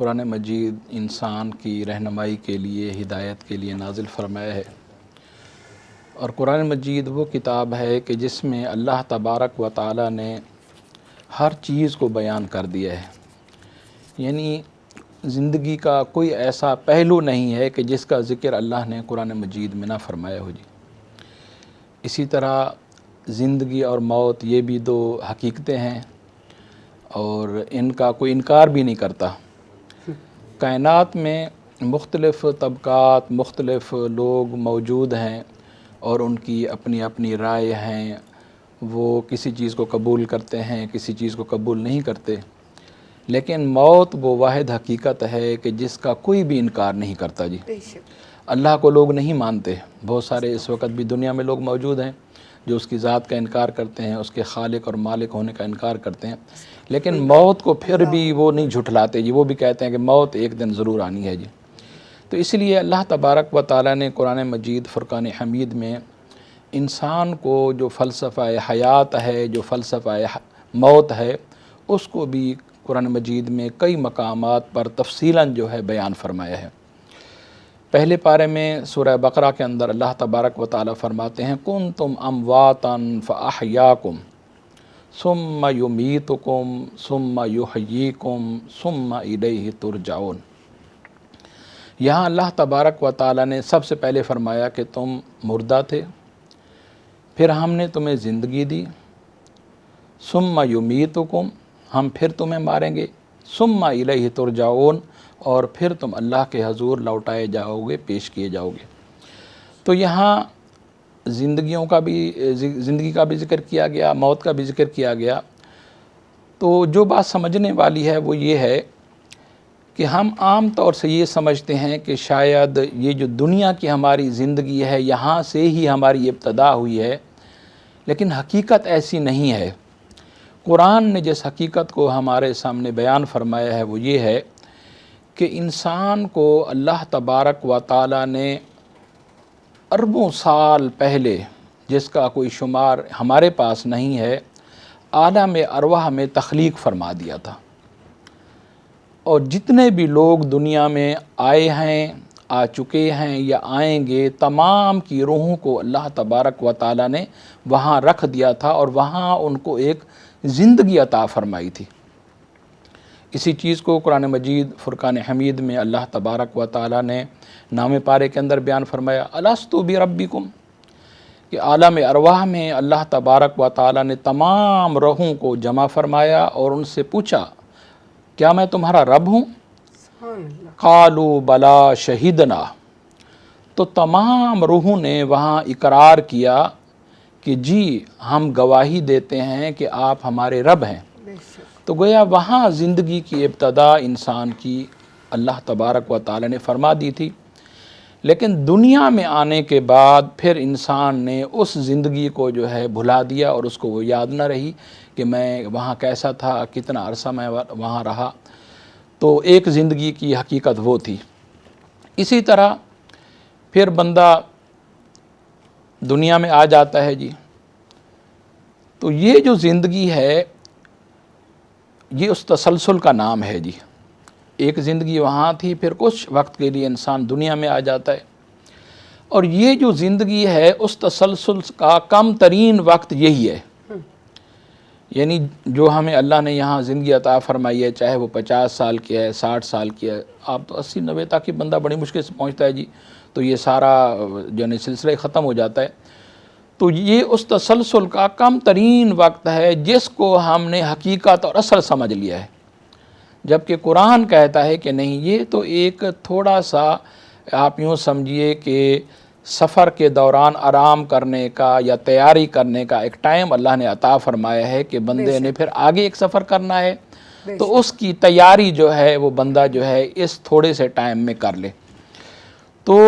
قرآن مجید انسان کی رہنمائی کے لیے، ہدایت کے لیے نازل فرمایا ہے، اور قرآن مجید وہ کتاب ہے کہ جس میں اللہ تبارک و تعالی نے ہر چیز کو بیان کر دیا ہے. یعنی زندگی کا کوئی ایسا پہلو نہیں ہے کہ جس کا ذکر اللہ نے قرآن مجید میں نہ فرمایا ہو جی. اسی طرح زندگی اور موت یہ بھی دو حقیقتیں ہیں اور ان کا کوئی انکار بھی نہیں کرتا. کائنات میں مختلف طبقات، مختلف لوگ موجود ہیں اور ان کی اپنی اپنی رائے ہیں. وہ کسی چیز کو قبول کرتے ہیں، کسی چیز کو قبول نہیں کرتے، لیکن موت وہ واحد حقیقت ہے کہ جس کا کوئی بھی انکار نہیں کرتا جی. اللہ کو لوگ نہیں مانتے. بہت سارے اس وقت بھی دنیا میں لوگ موجود ہیں جو اس کی ذات کا انکار کرتے ہیں، اس کے خالق اور مالک ہونے کا انکار کرتے ہیں، لیکن موت کو پھر بھی وہ نہیں جھٹلاتے جی. وہ بھی کہتے ہیں کہ موت ایک دن ضرور آنی ہے جی. تو اس لیے اللہ تبارک و تعالیٰ نے قرآن مجید فرقان حمید میں انسان کو جو فلسفہ حیات ہے، جو فلسفہ موت ہے، اس کو بھی قرآن مجید میں کئی مقامات پر تفصیلاً جو ہے بیان فرمایا ہے. پہلے پارے میں سورہ بقرہ کے اندر اللہ تبارک و تعالیٰ فرماتے ہیں کنتم امواتا فاحیاکم ثم یمیتکم ثم یحییکم ثم الیہ ترجعون. یہاں اللہ تبارک و تعالیٰ نے سب سے پہلے فرمایا کہ تم مردہ تھے، پھر ہم نے تمہیں زندگی دی، ثم یمیتکم ہم پھر تمہیں ماریں گے، ثم الیہ ترجعون اور پھر تم اللہ کے حضور لوٹائے جاؤ گے، پیش کیے جاؤ گے. تو یہاں زندگی کا بھی ذکر کیا گیا، موت کا بھی ذکر کیا گیا. تو جو بات سمجھنے والی ہے وہ یہ ہے کہ ہم عام طور سے یہ سمجھتے ہیں کہ شاید یہ جو دنیا کی ہماری زندگی ہے یہاں سے ہی ہماری ابتدا ہوئی ہے، لیکن حقیقت ایسی نہیں ہے. قرآن نے جس حقیقت کو ہمارے سامنے بیان فرمایا ہے وہ یہ ہے کہ انسان کو اللہ تبارک و تعالیٰ نے اربوں سال پہلے، جس کا کوئی شمار ہمارے پاس نہیں ہے، عالم ارواح میں تخلیق فرما دیا تھا. اور جتنے بھی لوگ دنیا میں آئے ہیں، آ چکے ہیں یا آئیں گے، تمام کی روحوں کو اللہ تبارک و تعالیٰ نے وہاں رکھ دیا تھا اور وہاں ان کو ایک زندگی عطا فرمائی تھی. اسی چیز کو قرآن مجید فرقان حمید میں اللہ تبارک و تعالیٰ نے نام پارے کے اندر بیان فرمایا الست بربکم، کہ عالم ارواح میں اللہ تبارک و تعالیٰ نے تمام روحوں کو جمع فرمایا اور ان سے پوچھا کیا میں تمہارا رب ہوں؟ قالوا بلا شہدنا. تو تمام روحوں نے وہاں اقرار کیا کہ جی ہم گواہی دیتے ہیں کہ آپ ہمارے رب ہیں. تو گویا وہاں زندگی کی ابتدا انسان کی اللہ تبارک و تعالی نے فرما دی تھی، لیکن دنیا میں آنے کے بعد پھر انسان نے اس زندگی کو جو ہے بھلا دیا اور اس کو وہ یاد نہ رہی کہ میں وہاں کیسا تھا، کتنا عرصہ میں وہاں رہا. تو ایک زندگی کی حقیقت وہ تھی. اسی طرح پھر بندہ دنیا میں آ جاتا ہے جی، تو یہ جو زندگی ہے یہ اس تسلسل کا نام ہے جی. ایک زندگی وہاں تھی، پھر کچھ وقت کے لیے انسان دنیا میں آ جاتا ہے، اور یہ جو زندگی ہے اس تسلسل کا کم ترین وقت یہی ہے. یعنی جو ہمیں اللہ نے یہاں زندگی عطا فرمائی ہے، چاہے وہ 50 سال کی ہے، 60 سال کی ہے، آپ تو 80-90 تک کی بندہ بڑی مشکل سے پہنچتا ہے جی، تو یہ سارا جو ہے سلسلہ ختم ہو جاتا ہے. تو یہ اس تسلسل کا کم ترین وقت ہے جس کو ہم نے حقیقت اور اصل سمجھ لیا ہے، جبکہ قرآن کہتا ہے کہ نہیں، یہ تو ایک تھوڑا سا آپ یوں سمجھیے کہ سفر کے دوران آرام کرنے کا یا تیاری کرنے کا ایک ٹائم اللہ نے عطا فرمایا ہے کہ بندے نے پھر آگے ایک سفر کرنا ہے، تو اس کی تیاری جو ہے وہ بندہ جو ہے اس تھوڑے سے ٹائم میں کر لے. تو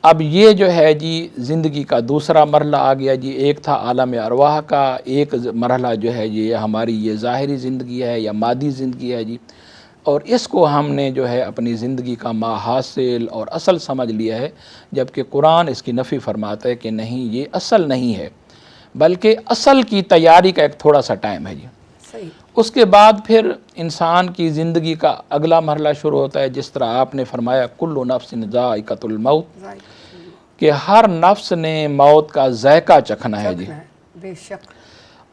اب یہ جو ہے جی زندگی کا دوسرا مرحلہ آ گیا جی. ایک تھا عالم ارواح کا، ایک مرحلہ جو ہے یہ ہماری یہ ظاہری زندگی ہے یا مادی زندگی ہے جی، اور اس کو ہم نے جو ہے اپنی زندگی کا ماحاصل اور اصل سمجھ لیا ہے، جبکہ قرآن اس کی نفی فرماتا ہے کہ نہیں، یہ اصل نہیں ہے، بلکہ اصل کی تیاری کا ایک تھوڑا سا ٹائم ہے جی. اس کے بعد پھر انسان کی زندگی کا اگلا مرحلہ شروع ہوتا ہے، جس طرح آپ نے فرمایا کل نفس ذائقۃ الموت، کہ ہر نفس نے موت کا ذائقہ چکھنا ہے جی۔ بے شک۔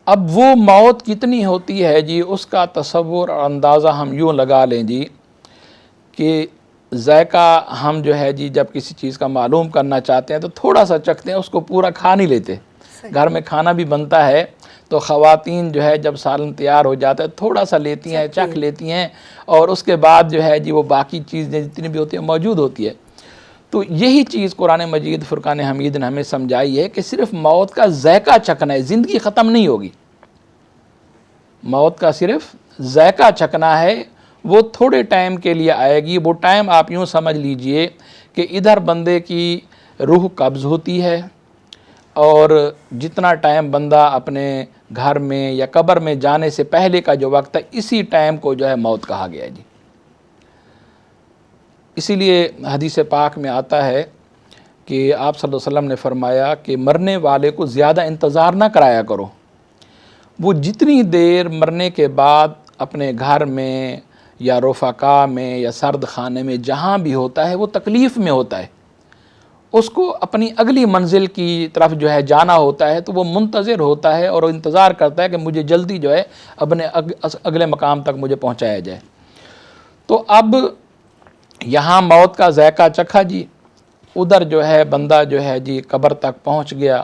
اب وہ موت کتنی ہوتی ہے جی، اس کا تصور اور اندازہ ہم یوں لگا لیں جی کہ ذائقہ ہم جو ہے جی جب کسی چیز کا معلوم کرنا چاہتے ہیں تو تھوڑا سا چکھتے ہیں، اس کو پورا کھا نہیں لیتے۔ گھر میں کھانا بھی بنتا ہے تو خواتین جو ہے جب سالن تیار ہو جاتا ہے تھوڑا سا لیتی ہیں، چکھ لیتی ہیں، اور اس کے بعد جو ہے جی وہ باقی چیزیں جتنی بھی ہوتی ہیں موجود ہوتی ہے۔ تو یہی چیز قرآن مجید فرقان حمید نے ہمیں سمجھائی ہے کہ صرف موت کا ذائقہ چکھنا ہے، زندگی ختم نہیں ہوگی، موت کا صرف ذائقہ چکھنا ہے، وہ تھوڑے ٹائم کے لیے آئے گی۔ وہ ٹائم آپ یوں سمجھ لیجئے کہ ادھر بندے کی روح قبض ہوتی ہے، اور جتنا ٹائم بندہ اپنے گھر میں یا قبر میں جانے سے پہلے کا جو وقت ہے، اسی ٹائم کو جو ہے موت کہا گیا ہے جی۔ اسی لیے حدیث پاک میں آتا ہے کہ آپ صلی اللہ علیہ وسلم نے فرمایا کہ مرنے والے کو زیادہ انتظار نہ کرایا کرو، وہ جتنی دیر مرنے کے بعد اپنے گھر میں یا رفقا میں یا سرد خانے میں جہاں بھی ہوتا ہے وہ تکلیف میں ہوتا ہے، اس کو اپنی اگلی منزل کی طرف جو ہے جانا ہوتا ہے، تو وہ منتظر ہوتا ہے اور انتظار کرتا ہے کہ مجھے جلدی جو ہے اپنے اگلے مقام تک مجھے پہنچایا جائے۔ تو اب یہاں موت کا ذائقہ چکھا جی، ادھر جو ہے بندہ جو ہے جی قبر تک پہنچ گیا،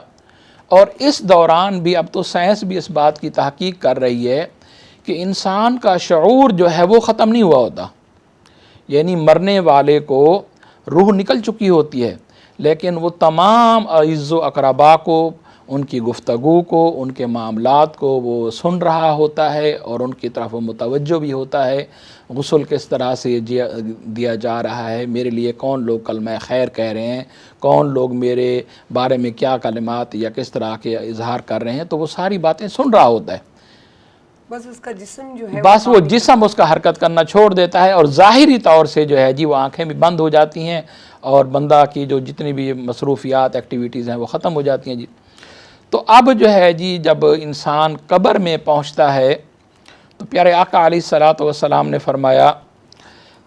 اور اس دوران بھی اب تو سائنس بھی اس بات کی تحقیق کر رہی ہے کہ انسان کا شعور جو ہے وہ ختم نہیں ہوا ہوتا، یعنی مرنے والے کو روح نکل چکی ہوتی ہے، لیکن وہ تمام اعز و اقربا کو، ان کی گفتگو کو، ان کے معاملات کو وہ سن رہا ہوتا ہے، اور ان کی طرف وہ متوجہ بھی ہوتا ہے۔ غسل کس طرح سے دیا جا رہا ہے، میرے لیے کون لوگ کلمہ خیر کہہ رہے ہیں، کون لوگ میرے بارے میں کیا کلمات یا کس طرح کے اظہار کر رہے ہیں، تو وہ ساری باتیں سن رہا ہوتا ہے۔ بس اس کا جسم جو ہے بس وہ جسم اس کا حرکت کرنا چھوڑ دیتا ہے، اور ظاہری طور سے جو ہے جی وہ آنکھیں بھی بند ہو جاتی ہیں، اور بندہ کی جو جتنی بھی مصروفیات ایکٹیویٹیز ہیں وہ ختم ہو جاتی ہیں جی۔ تو اب جو ہے جی جب انسان قبر میں پہنچتا ہے تو پیارے آقا علیہ الصلوۃ والسلام نے فرمایا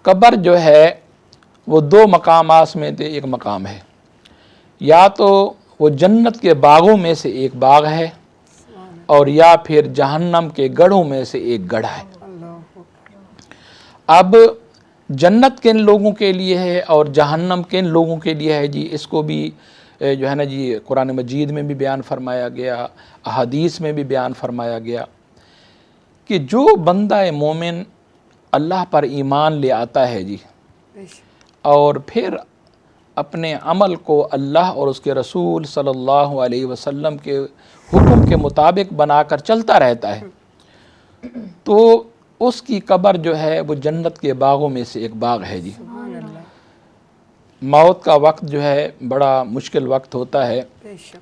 قبر جو ہے وہ دو مقامات میں سے ایک مقام ہے، یا تو وہ جنت کے باغوں میں سے ایک باغ ہے، اور یا پھر جہنم کے گڑھوں میں سے ایک گڑھ ہے۔ اب جنت کن لوگوں کے لیے ہے اور جہنم کن لوگوں کے لیے ہے جی، اس کو بھی جو ہے نا جی قرآن مجید میں بھی بیان فرمایا گیا، احادیث میں بھی بیان فرمایا گیا کہ جو بندہ مومن اللہ پر ایمان لے آتا ہے جی، اور پھر اپنے عمل کو اللہ اور اس کے رسول صلی اللہ علیہ وسلم کے حکم کے مطابق بنا کر چلتا رہتا ہے، تو اس کی قبر جو ہے وہ جنت کے باغوں میں سے ایک باغ ہے جی۔ موت کا وقت جو ہے بڑا مشکل وقت ہوتا ہے،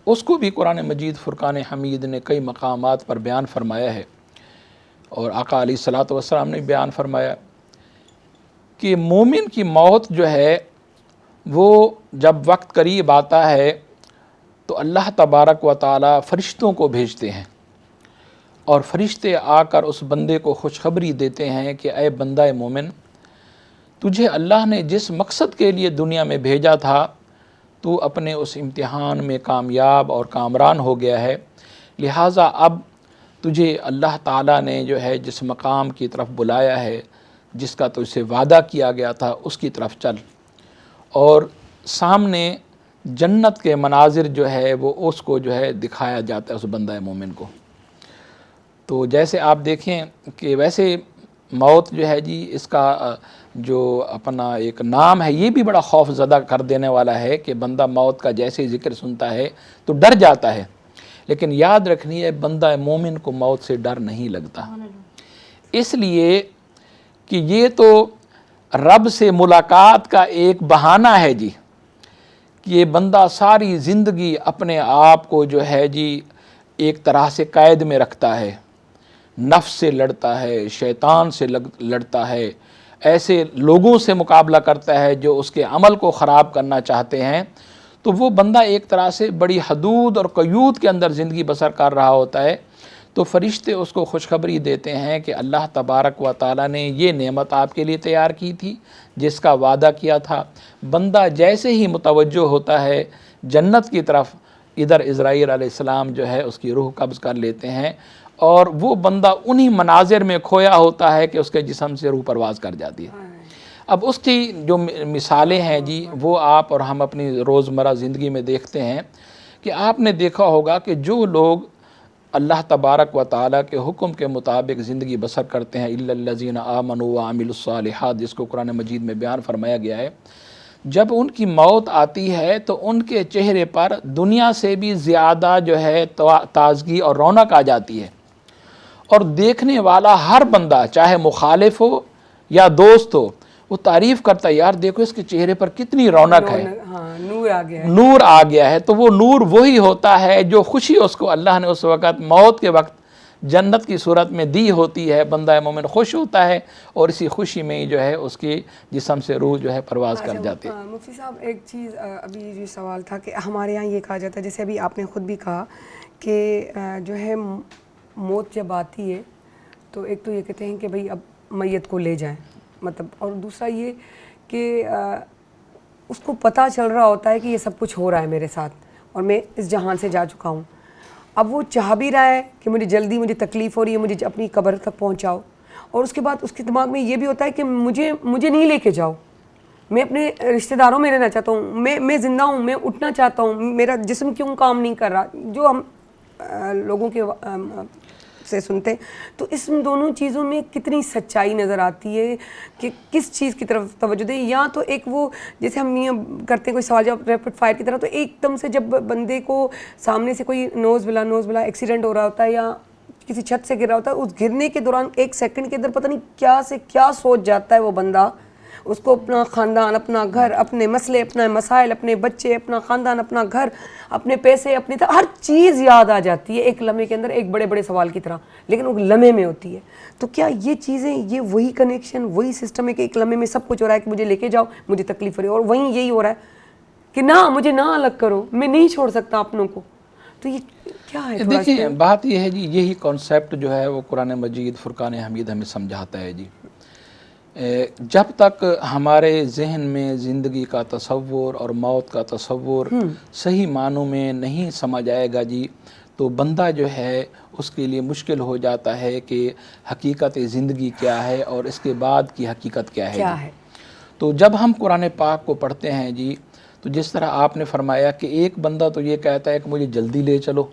اس کو بھی قرآن مجید فرقان حمید نے کئی مقامات پر بیان فرمایا ہے، اور آقا علیہ الصلوۃ والسلام نے بیان فرمایا کہ مومن کی موت جو ہے وہ جب وقت قریب آتا ہے تو اللہ تبارک و تعالی فرشتوں کو بھیجتے ہیں، اور فرشتے آ کر اس بندے کو خوشخبری دیتے ہیں کہ اے بندہ مومن، تجھے اللہ نے جس مقصد کے لیے دنیا میں بھیجا تھا تو اپنے اس امتحان میں کامیاب اور کامران ہو گیا ہے، لہٰذا اب تجھے اللہ تعالیٰ نے جو ہے جس مقام کی طرف بلایا ہے، جس کا تو اسے وعدہ کیا گیا تھا، اس کی طرف چل، اور سامنے جنت کے مناظر جو ہے وہ اس کو جو ہے دکھایا جاتا ہے اس بندہ مومن کو۔ تو جیسے آپ دیکھیں کہ ویسے موت جو ہے جی اس کا جو اپنا ایک نام ہے یہ بھی بڑا خوف زدہ کر دینے والا ہے کہ بندہ موت کا جیسے ذکر سنتا ہے تو ڈر جاتا ہے، لیکن یاد رکھنی ہے بندہ مومن کو موت سے ڈر نہیں لگتا، اس لیے کہ یہ تو رب سے ملاقات کا ایک بہانہ ہے جی، کہ یہ بندہ ساری زندگی اپنے آپ کو جو ہے جی ایک طرح سے قید میں رکھتا ہے، نفس سے لڑتا ہے، شیطان سے لڑتا ہے، ایسے لوگوں سے مقابلہ کرتا ہے جو اس کے عمل کو خراب کرنا چاہتے ہیں، تو وہ بندہ ایک طرح سے بڑی حدود اور قیود کے اندر زندگی بسر کر رہا ہوتا ہے۔ تو فرشتے اس کو خوشخبری دیتے ہیں کہ اللہ تبارک و تعالیٰ نے یہ نعمت آپ کے لیے تیار کی تھی جس کا وعدہ کیا تھا. بندہ جیسے ہی متوجہ ہوتا ہے جنت کی طرف، ادھر اسرائیل علیہ السلام جو ہے اس کی روح قبض کر لیتے ہیں، اور وہ بندہ انہی مناظر میں کھویا ہوتا ہے کہ اس کے جسم سے روح پرواز کر جاتی ہے. اب اس کی جو مثالیں ہیں جی وہ آپ اور ہم اپنی روزمرہ زندگی میں دیکھتے ہیں کہ آپ نے دیکھا ہوگا کہ جو لوگ اللہ تبارک و تعالیٰ کے حکم کے مطابق زندگی بسر کرتے ہیں، الا الذین آمنوا وعملوا الصالحات، جس کو قرآن مجید میں بیان فرمایا گیا ہے، جب ان کی موت آتی ہے تو ان کے چہرے پر دنیا سے بھی زیادہ جو ہے تازگی اور رونق آ جاتی ہے، اور دیکھنے والا ہر بندہ چاہے مخالف ہو یا دوست ہو وہ تعریف کرتا ہے، یار دیکھو اس کے چہرے پر کتنی رونق ہے، ہاں نور آ گیا ہے. نور آ گیا ہے. تو وہ نور وہی ہوتا ہے جو خوشی اس کو اللہ نے اس وقت موت کے وقت جنت کی صورت میں دی ہوتی ہے. بندہ مومن خوش ہوتا ہے اور اسی خوشی میں جو ہے اس کی جسم سے روح جو ہے پرواز کر جاتی ہے. مفتی صاحب ایک چیز ابھی یہ سوال تھا کہ ہمارے یہاں یہ کہا جاتا ہے، جیسے ابھی آپ نے خود بھی کہا کہ جو ہے موت جب آتی ہے تو ایک تو یہ کہتے ہیں کہ بھئی اب میت کو لے جائیں، مطلب، اور دوسرا یہ کہ اس کو پتہ چل رہا ہوتا ہے کہ یہ سب کچھ ہو رہا ہے میرے ساتھ اور میں اس جہان سے جا چکا ہوں. اب وہ چاہ بھی رہا ہے کہ مجھے تکلیف ہو رہی ہے، مجھے اپنی قبر تک پہنچاؤ، اور اس کے بعد اس کے دماغ میں یہ بھی ہوتا ہے کہ مجھے نہیں لے کے جاؤ، میں اپنے رشتہ داروں میں رہنا چاہتا ہوں، میں زندہ ہوں، میں اٹھنا چاہتا ہوں، میرا جسم کیوں کام نہیں کر رہا، جو ہم لوگوں کے سے سنتے ہیں. تو اس دونوں چیزوں میں کتنی سچائی نظر آتی ہے کہ کس چیز کی طرف توجہ دیں؟ یا تو ایک وہ جیسے ہم یہ کرتے ہیں کوئی سوال جواب ریپڈ فائر کی طرح، تو ایک دم سے جب بندے کو سامنے سے کوئی نوز بلا ایکسیڈنٹ ہو رہا ہوتا ہے یا کسی چھت سے گر رہا ہوتا ہے، اس گرنے کے دوران ایک سیکنڈ کے اندر پتہ نہیں کیا سے کیا سوچ جاتا ہے وہ بندہ، اس کو اپنا خاندان، اپنا گھر، اپنے مسئلے، اپنا مسائل، اپنے بچے، اپنا خاندان، اپنا گھر، اپنے پیسے، اپنی ہر چیز یاد آ جاتی ہے ایک لمحے کے اندر، ایک بڑے بڑے سوال کی طرح، لیکن وہ لمحے میں ہوتی ہے. تو کیا یہ چیزیں، یہ وہی کنیکشن، وہی سسٹم ہے کہ ایک لمحے میں سب کچھ ہو رہا ہے کہ مجھے لے کے جاؤ، مجھے تکلیف ہو رہی ہے، اور وہیں یہی ہو رہا ہے کہ نہ مجھے نہ الگ کرو، میں نہیں چھوڑ سکتا اپنوں کو؟ تو یہ کیا ہے؟ دیکھیں بات یہ ہے جی، یہی کانسیپٹ جو ہے وہ قرآن مجید فرقان حمید ہمیں سمجھاتا ہے جی. جب تک ہمارے ذہن میں زندگی کا تصور اور موت کا تصور صحیح معنوں میں نہیں سمجھ آئے گا جی، تو بندہ جو ہے اس کے لیے مشکل ہو جاتا ہے کہ حقیقت زندگی کیا ہے اور اس کے بعد کی حقیقت کیا ہے. تو جب ہم قرآن پاک کو پڑھتے ہیں جی، تو جس طرح آپ نے فرمایا کہ ایک بندہ تو یہ کہتا ہے کہ مجھے جلدی لے چلو،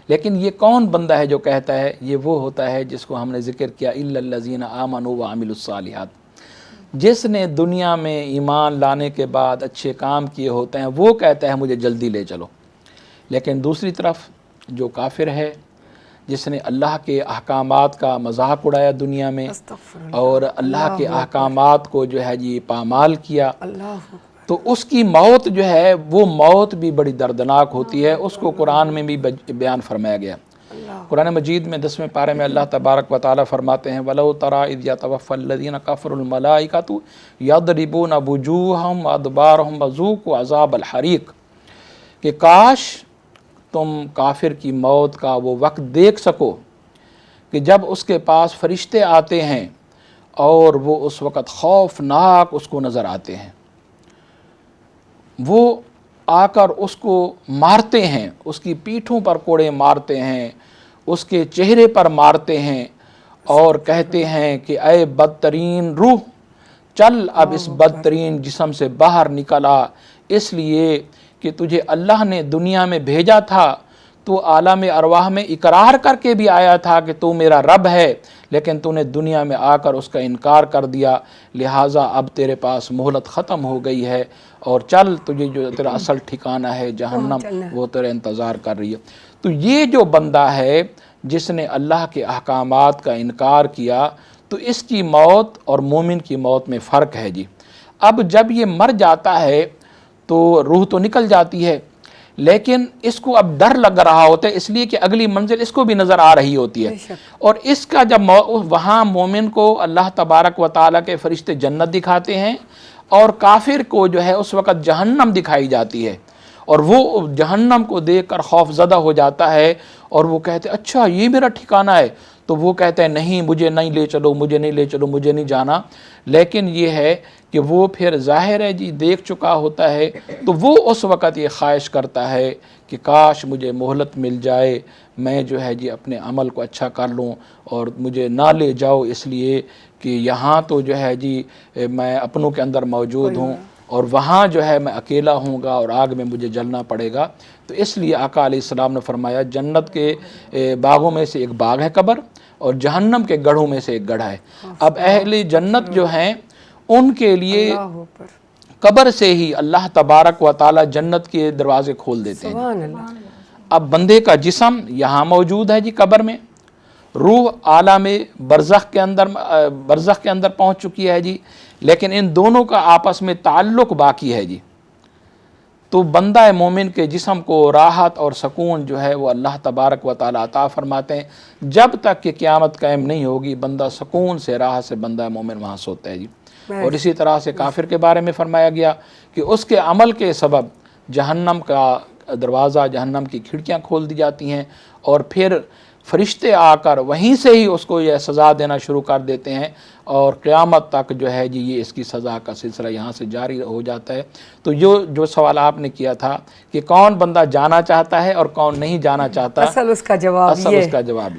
لیکن یہ کون بندہ ہے جو کہتا ہے؟ یہ وہ ہوتا ہے جس کو ہم نے ذکر کیا، الا الذین آمنوا وعملوا الصالحات، جس نے دنیا میں ایمان لانے کے بعد اچھے کام کیے ہوتے ہیں وہ کہتا ہے مجھے جلدی لے چلو. لیکن دوسری طرف جو کافر ہے، جس نے اللہ کے احکامات کا مذاق اڑایا دنیا میں اور اللہ کے احکامات کو جو ہے جی پامال کیا، تو اس کی موت جو ہے وہ موت بھی بڑی دردناک ہوتی ہے. اس کو قرآن میں بھی بیان فرمایا گیا. قرآن مجید میں 10ویں پارے میں اللہ تبارک و تعالیٰ فرماتے ہیں وَلَوْ تَرَىٰ إِذْ يَتَوَفَّى الَّذِينَ كَفَرُوا الْمَلَائِكَةُ يَضْرِبُونَ وُجُوهَهُمْ وَأَدْبَارَهُمْ وَذُوقُوا عَذَابَ الْحَرِيقِ، کہ کاش تم کافر کی موت کا وہ وقت دیکھ سکو کہ جب اس کے پاس فرشتے آتے ہیں اور وہ اس وقت خوفناک اس کو نظر آتے ہیں، وہ آ کر اس کو مارتے ہیں، اس کی پیٹھوں پر کوڑے مارتے ہیں، اس کے چہرے پر مارتے ہیں اور کہتے ہیں کہ اے بدترین روح چل اب اس بدترین جسم سے باہر نکلا، اس لیے کہ تجھے اللہ نے دنیا میں بھیجا تھا، تو عالم ارواح میں اقرار کر کے بھی آیا تھا کہ تو میرا رب ہے، لیکن تو نے دنیا میں آ کر اس کا انکار کر دیا، لہٰذا اب تیرے پاس مہلت ختم ہو گئی ہے اور چل تجھے جو تیرا اصل ٹھکانہ ہے جہنم وہ تیرے انتظار کر رہی ہے. تو یہ جو بندہ ہے جس نے اللہ کے احکامات کا انکار کیا، تو اس کی موت اور مومن کی موت میں فرق ہے جی. اب جب یہ مر جاتا ہے تو روح تو نکل جاتی ہے، لیکن اس کو اب ڈر لگ رہا ہوتا ہے، اس لیے کہ اگلی منزل اس کو بھی نظر آ رہی ہوتی ہے. اور اس کا جب وہاں مومن کو اللہ تبارک و تعالیٰ کے فرشتے جنت دکھاتے ہیں اور کافر کو جو ہے اس وقت جہنم دکھائی جاتی ہے، اور وہ جہنم کو دیکھ کر خوف زدہ ہو جاتا ہے اور وہ کہتے اچھا یہ میرا ٹھکانہ ہے، تو وہ کہتے ہیں نہیں مجھے نہیں لے چلو، مجھے نہیں لے چلو، مجھے نہیں جانا. لیکن یہ ہے کہ وہ پھر ظاہر ہے جی دیکھ چکا ہوتا ہے، تو وہ اس وقت یہ خواہش کرتا ہے کہ کاش مجھے مہلت مل جائے، میں جو ہے جی اپنے عمل کو اچھا کر لوں اور مجھے نہ لے جاؤ، اس لیے کہ یہاں تو جو ہے جی میں اپنوں کے اندر موجود ہوں اور وہاں جو ہے میں اکیلا ہوں گا اور آگ میں مجھے جلنا پڑے گا. تو اس لیے آقا علیہ السلام نے فرمایا جنت کے باغوں میں سے ایک باغ ہے قبر، اور جہنم کے گڑھوں میں سے ایک گڑھ ہے. اب اہل جنت جو ہیں ان کے لیے اللہ پر قبر سے ہی اللہ تبارک و تعالی جنت کے دروازے کھول دیتے ہیں. سبحان اللہ. اب بندے کا جسم یہاں موجود ہے جی قبر میں، روح عالم برزخ کے اندر پہنچ چکی ہے جی، لیکن ان دونوں کا آپس میں تعلق باقی ہے جی. تو بندہ مومن کے جسم کو راحت اور سکون جو ہے وہ اللہ تبارک و تعالی عطا فرماتے ہیں. جب تک کہ قیامت قائم نہیں ہوگی بندہ سکون سے راحت سے بندہ مومن وہاں سوتا ہے جی. اور اسی طرح سے کافر کے بارے میں فرمایا گیا کہ اس کے عمل کے سبب جہنم کا دروازہ، جہنم کی کھڑکیاں کھول دی جاتی ہیں، اور پھر فرشتے آ کر وہیں سے ہی اس کو یہ سزا دینا شروع کر دیتے ہیں، اور قیامت تک جو ہے جی یہ اس کی سزا کا سلسلہ یہاں سے جاری ہو جاتا ہے. تو جو سوال آپ نے کیا تھا کہ کون بندہ جانا چاہتا ہے اور کون نہیں جانا چاہتا، اصل اس کا جواب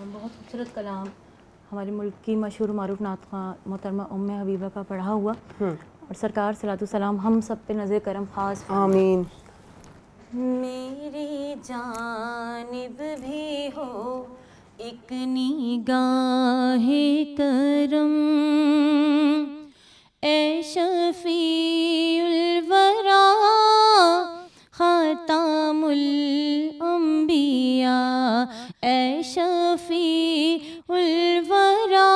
بہت خوبصورت کلام ہمارے ملک کی مشہور معروف نعت خواں محترمہ ام حبیبہ کا پڑھا ہوا، اور سرکار صلاۃ السلام ہم سب پہ نظر کرم خاص. آمین. میری جانب بھی ہو ایک نگاہ کرم، اے شفیع الورا خاتم الانبیاء، اے شفیع الورا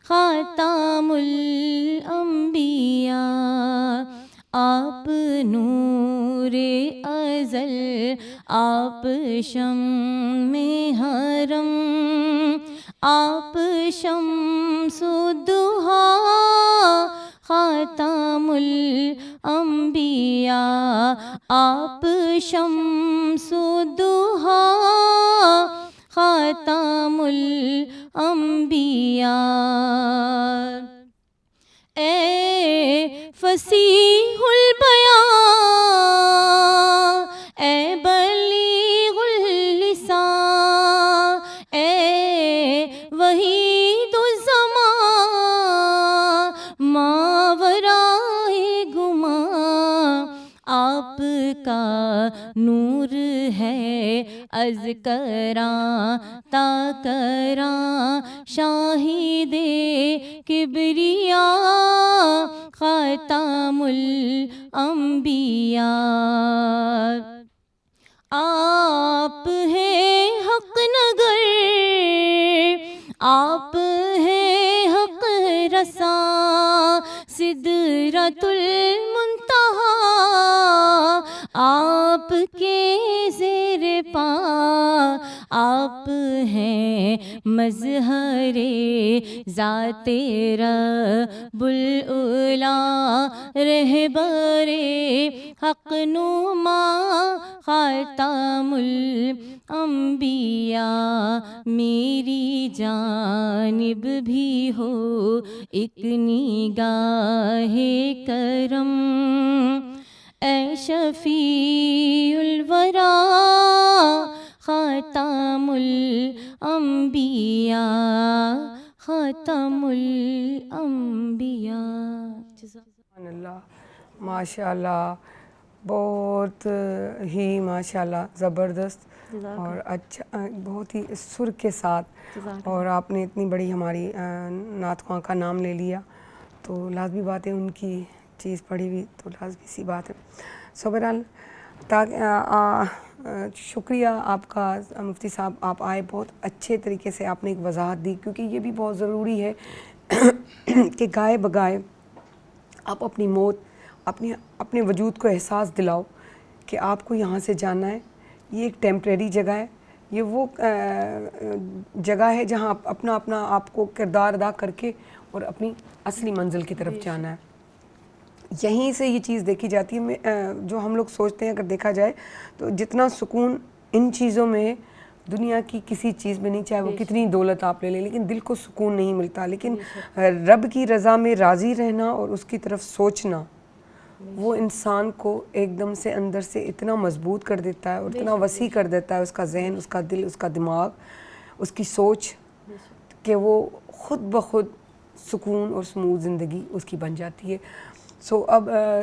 خاتم الانبیاء. آپ نور ازل، آپ شمع حرم، آپ شمس الضحیٰ خاتم الانبیاء، آپ شمس الضحیٰ خاتم الانبیاء. اے فصیح البیاں، اے بلیغ اللسان، اے وحید الزمان ماورائے گمان. آپ کا نور ہے از کراں تا کراں، شاہد کبریاء خاتم الانبیاء. آپ ہیں حق نگر، آپ ہیں حق رساں، سدرۃ المنتہیٰ آپ کے زیر پا. آپ ہیں مظہر ذات رب العلا، رہبر حق نما خاتم الانبیاء. میری جانب بھی ہو ایک نگاہ کرم، اے شفیع الورا خاتم الانبیاء، خاتم الانبیاء. سبحان اللہ. ماشاء اللہ، بہت ہی ماشاء اللہ زبردست اور اچھا، بہت ہی سر کے ساتھ. اور آپ نے اتنی بڑی ہماری نعت خواں کا نام لے لیا، تو لازمی بات ہے ان کی چیز پڑھی ہوئی تو لازمی سی بات ہے. سو بہرحال شکریہ آپ کا مفتی صاحب، آپ آئے، بہت اچھے طریقے سے آپ نے ایک وضاحت دی، کیونکہ یہ بھی بہت ضروری ہے کہ گائے بگائے آپ اپنی موت، اپنے وجود کو احساس دلاؤ کہ آپ کو یہاں سے جانا ہے, یہ ایک ٹیمپریری جگہ ہے, یہ وہ جگہ ہے جہاں اپنا آپ کو کردار ادا کر کے اور اپنی اصلی منزل کی طرف جانا ہے. یہیں سے یہ چیز دیکھی جاتی ہے. جو ہم لوگ سوچتے ہیں اگر دیکھا جائے تو جتنا سکون ان چیزوں میں دنیا کی کسی چیز میں نہیں, چاہے وہ کتنی دولت آپ لے لیں, لیکن دل کو سکون نہیں ملتا. لیکن رب کی رضا میں راضی رہنا اور اس کی طرف سوچنا, وہ انسان کو ایک دم سے اندر سے اتنا مضبوط کر دیتا ہے اور اتنا وسیع کر دیتا ہے اس کا ذہن, اس کا دل, اس کا دماغ, اس کی سوچ, کہ وہ خود بخود سکون اور سموتھ زندگی اس کی بن جاتی ہے. سو اب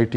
IT,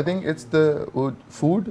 I think it's the food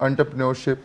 entrepreneurship,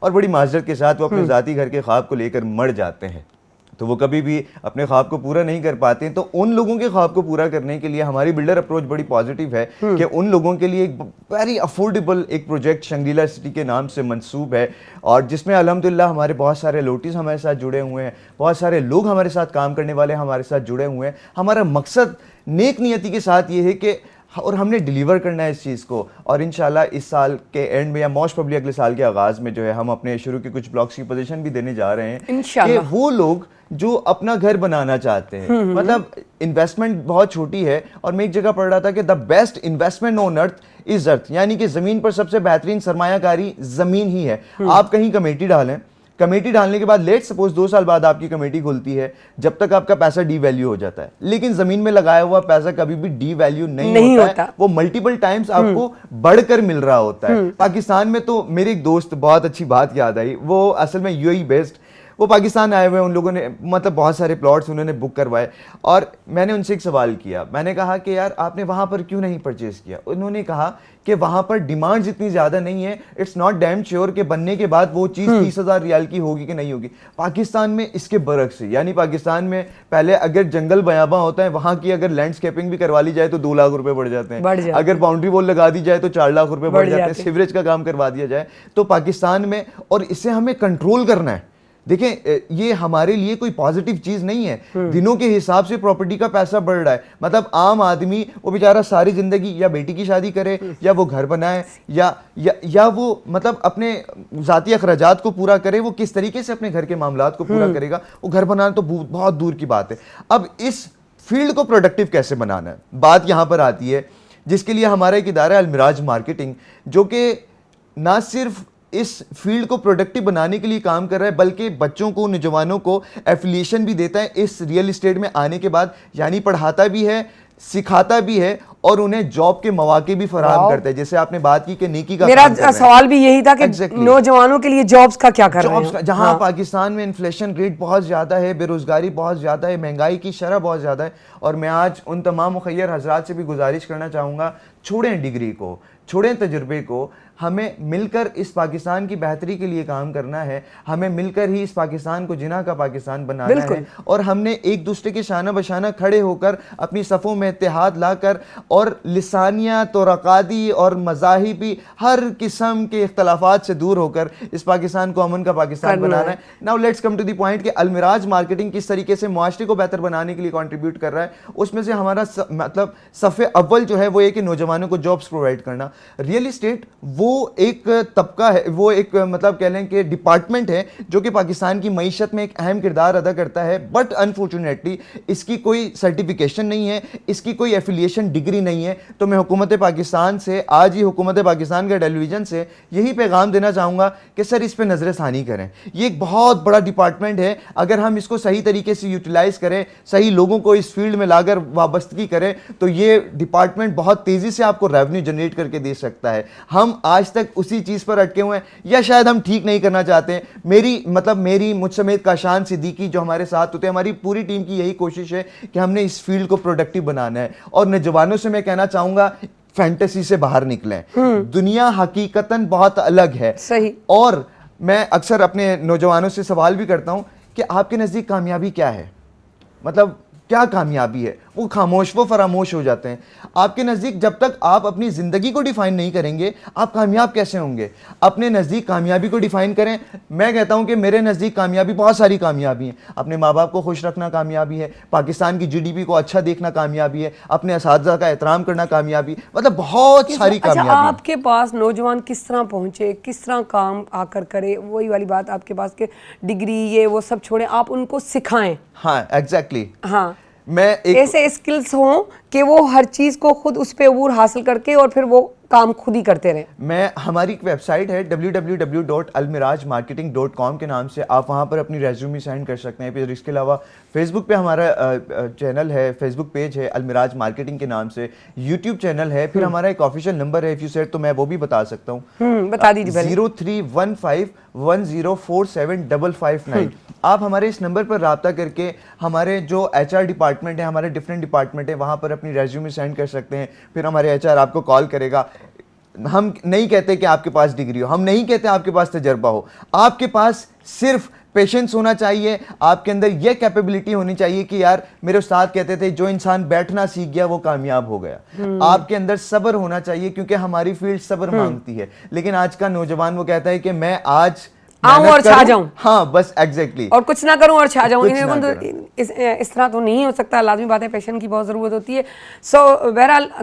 اور بڑی معذرت کے ساتھ وہ اپنے ذاتی گھر کے خواب کو لے کر مر جاتے ہیں، تو وہ کبھی بھی اپنے خواب کو پورا نہیں کر پاتے ہیں. تو ان لوگوں کے خواب کو پورا کرنے کے لیے ہماری بلڈر اپروچ بڑی پازیٹیو ہے کہ ان لوگوں کے لیے ایک ویری افورڈیبل ایک پروجیکٹ شنگریلا سٹی کے نام سے منسوب ہے، اور جس میں الحمدللہ ہمارے بہت سارے لوٹیز ہمارے ساتھ جڑے ہوئے ہیں، بہت سارے لوگ ہمارے ساتھ کام کرنے والے ہمارے ساتھ جڑے ہوئے ہیں. ہمارا مقصد نیک نیتی کے ساتھ یہ ہے کہ اور ہم نے ڈیلیور کرنا ہے اس چیز کو، اور انشاءاللہ اس سال کے اینڈ میں یا موسٹ پروبلی اگلے سال کے آغاز میں جو ہے ہم اپنے شروع کے کچھ بلاکس کی پوزیشن بھی دینے جا رہے ہیں انشاءاللہ. کہ وہ لوگ جو اپنا گھر بنانا چاہتے ہیں، مطلب انویسٹمنٹ بہت چھوٹی ہے، اور میں ایک جگہ پڑھ رہا تھا کہ دا بیسٹ انویسٹمنٹ آن ارتھ از ارتھ، یعنی کہ زمین پر سب سے بہترین سرمایہ کاری زمین ہی ہے. آپ کہیں کمیٹی ڈالیں، کمیٹی ڈالنے کے بعد لیٹ سپوز 2 سال بعد آپ کی کمیٹی کھلتی ہے، جب تک آپ کا پیسہ ڈی ویلیو ہو جاتا ہے، لیکن زمین میں لگایا ہوا پیسہ کبھی بھی ڈی ویلیو نہیں ہوتا ہے، وہ ملٹیپل ٹائمز آپ کو بڑھ کر مل رہا ہوتا ہے. پاکستان میں تو میرے ایک دوست بہت اچھی بات یاد آئی، وہ اصل میں یو اے ای بیسڈ، وہ پاکستان آئے ہوئے ہیں، ان لوگوں نے مطلب بہت سارے پلاٹس انہوں نے بک کروائے، اور میں نے ان سے ایک سوال کیا، میں نے کہا کہ یار آپ نے وہاں پر کیوں نہیں پرچیز کیا؟ انہوں نے کہا کہ وہاں پر ڈیمانڈز اتنی زیادہ نہیں ہے، اٹس ناٹ ڈیم شیور کہ بننے کے بعد وہ چیز 30,000 ریال کی ہوگی کہ نہیں ہوگی. پاکستان میں اس کے برعکس ہے، یعنی پاکستان میں پہلے اگر جنگل بیاباں ہوتا ہے، وہاں کی اگر لینڈسکیپنگ بھی کروا لی جائے تو 2 لاکھ روپے بڑھ جاتے ہیں، اگر باؤنڈری وال لگا دی جائے تو 4 لاکھ روپے بڑھ جاتے ہیں، سیوریج کا کام کروا دیا جائے تو پاکستان میں، اور اسے ہمیں کنٹرول کرنا ہے. دیکھیں یہ ہمارے لیے کوئی پازیٹیو چیز نہیں ہے، دنوں کے حساب سے پراپرٹی کا پیسہ بڑھ رہا ہے. مطلب عام آدمی وہ بیچارہ ساری زندگی یا بیٹی کی شادی کرے، یا وہ گھر بنائے، یا وہ مطلب اپنے ذاتی اخراجات کو پورا کرے، وہ کس طریقے سے اپنے گھر کے معاملات کو پورا کرے گا؟ وہ گھر بنانا تو بہت دور کی بات ہے. اب اس فیلڈ کو پروڈکٹیو کیسے بنانا ہے، بات یہاں پر آتی ہے، جس کے لیے ہمارا ایک ادارہ ہے المراج مارکیٹنگ، جو کہ نہ صرف اس فیلڈ کو پروڈکٹیو بنانے کے لیے کام کر رہا ہے، بلکہ بچوں کو، نوجوانوں کو ایفیلیشن بھی دیتا ہے اس ریئل اسٹیٹ میں آنے کے بعد، یعنی پڑھاتا بھی ہے، سکھاتا بھی ہے، اور انہیں جاب کے مواقع بھی فراہم کرتا ہے. جیسے آپ نے بات کی کہ نیکی کا میرا سوال بھی یہی تھا کہ نوجوانوں کے لیے جابز کا کیا کر رہے ہیں؟ جہاں پاکستان میں انفلیشن ریٹ بہت زیادہ ہے، بے روزگاری بہت زیادہ ہے، مہنگائی کی شرح بہت زیادہ ہے، اور میں آج ان تمام مخیر حضرات سے بھی گزارش کرنا چاہوں گا، چھوڑیں ڈگری کو، چھوڑیں تجربے کو، ہمیں مل کر اس پاکستان کی بہتری کے لیے کام کرنا ہے، ہمیں مل کر ہی اس پاکستان کو جناح کا پاکستان بنانا ہے، اور ہم نے ایک دوسرے کے شانہ بشانہ کھڑے ہو کر اپنی صفوں میں اتحاد لا کر، اور لسانیات اور عقادی اور مذاہبی ہر قسم کے اختلافات سے دور ہو کر اس پاکستان کو امن کا پاکستان بنانا ہے. Now let's come to the point کہ المراج مارکیٹنگ کس طریقے سے معاشرے کو بہتر بنانے کے لیے کنٹریبیوٹ کر رہا ہے. اس میں سے ہمارا مطلب صف اول جو ہے وہ یہ کہ نوجوانوں کو جابس پرووائڈ کرنا. ریئل اسٹیٹ وہ ایک طبقہ ہے، وہ ایک مطلب کہہ لیں کہ ڈپارٹمنٹ ہے جو کہ پاکستان کی معیشت میں ایک اہم کردار ادا کرتا ہے، بٹ انفارچونیٹلی اس کی کوئی سرٹیفکیشن نہیں ہے، اس کی کوئی ایفیلیشن ڈگری نہیں ہے. تو میں حکومت پاکستان سے آج ہی حکومت پاکستان کے ٹیلی ویژن سے یہی پیغام دینا چاہوں گا کہ سر اس پہ نظر ثانی کریں. یہ ایک بہت بڑا ڈپارٹمنٹ ہے، اگر ہم اس کو صحیح طریقے سے یوٹیلائز کریں، صحیح لوگوں کو اس فیلڈ میں لا کر وابستگی کریں، تو یہ ڈپارٹمنٹ بہت تیزی سے آپ کو ریونیو جنریٹ کر کے دے سکتا ہے. ہم آج تک اسی چیز پر اٹکے ہوئے ہیں، یا شاید ہم ٹھیک نہیں کرنا چاہتے ہیں. میری مجھ سمیت کاشان صدیقی جو ہمارے ساتھ ہوتے ہیں، ہماری پوری ٹیم کی یہی کوشش ہے کہ ہم نے اس فیلڈ کو پروڈکٹیو بنانا ہے. اور نوجوانوں سے میں کہنا چاہوں گا فینٹیسی سے باہر نکلیں، دنیا حقیقتاً بہت الگ ہے. صحیح. اور میں اکثر اپنے نوجوانوں سے سوال بھی کرتا ہوں کہ آپ کے نزدیک کامیابی کیا ہے، مطلب کیا کامیابی ہے؟ وہ خاموش، وہ فراموش ہو جاتے ہیں. آپ کے نزدیک جب تک آپ اپنی زندگی کو ڈیفائن نہیں کریں گے، آپ کامیاب کیسے ہوں گے؟ اپنے نزدیک کامیابی کو ڈیفائن کریں. میں کہتا ہوں کہ میرے نزدیک کامیابی بہت ساری کامیابی ہیں. اپنے ماں باپ کو خوش رکھنا کامیابی ہے، پاکستان کی جی ڈی پی کو اچھا دیکھنا کامیابی ہے، اپنے اساتذہ کا احترام کرنا کامیابی، مطلب بہت ساری کامیابی. آپ کے پاس نوجوان کس طرح پہنچے، کس طرح کام آ کر کرے؟ وہی والی بات آپ کے پاس کہ ڈگری یہ وہ سب چھوڑیں، آپ ان کو سکھائیں. ہاں ایگزیکٹلی. ہاں میں ایسے اسکلز ہوں کہ وہ ہر چیز کو خود اس پہ عبور حاصل کر کے اور پھر وہ کام خود ہی کرتے رہیں. میں ہماری ایک ویب سائٹ ہے www.almirajmarketing.com کے نام سے، آپ وہاں پر اپنی ریزیومی سینڈ کر سکتے ہیں. پھر اس کے علاوہ فیس بک پہ ہمارا چینل ہے، فیس بک پیج ہے المراج مارکیٹنگ کے نام سے، یوٹیوب چینل ہے. پھر ہمارا ایک آفیشیل نمبر ہے، اف یو سیٹ تو میں وہ بھی بتا سکتا ہوں. بتا دیجیے. 0315104759. آپ ہمارے اس نمبر پر رابطہ کر کے ہمارے جو ایچ آر ڈپارٹمنٹ ہے، ہمارے ڈفرینٹ ڈپارٹمنٹ ہے، وہاں پر اپنی ریزیومی سینڈ کر سکتے ہیں. پھر ہمارے ایچ آر آپ کو کال کرے گا. ہم نہیں کہتے کہ آپ کے پاس ڈگری ہو, ہم نہیں کہتے آپ کے پاس تجربہ ہو, آپ کے پاس صرف پیشنس ہونا چاہیے, آپ کے اندر یہ کیپیبلٹی ہونی چاہیے کہ یار میرے استاد کہتے تھے جو انسان بیٹھنا سیکھ گیا وہ کامیاب ہو گیا. آپ کے اندر صبر ہونا چاہیے کیونکہ ہماری فیلڈ صبر مانگتی ہے. لیکن آج کا نوجوان وہ کہتا ہے کہ میں آج آؤں اور چھا جاؤں, ہاں بس ایگزیکٹلی, اور کچھ نہ کروں اور چھا جاؤں. اس طرح تو نہیں ہو سکتا, لازمی بات ہے پیشن کی بہت ضرورت ہوتی ہے. سو بہرحال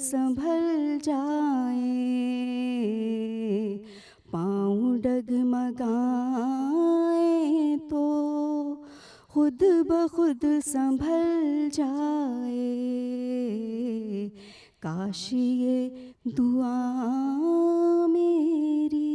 سنبھل جائیں، پاؤں ڈگمگائیں تو خود بخود سنبھل جائے، کاش یہ دعا میری۔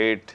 8,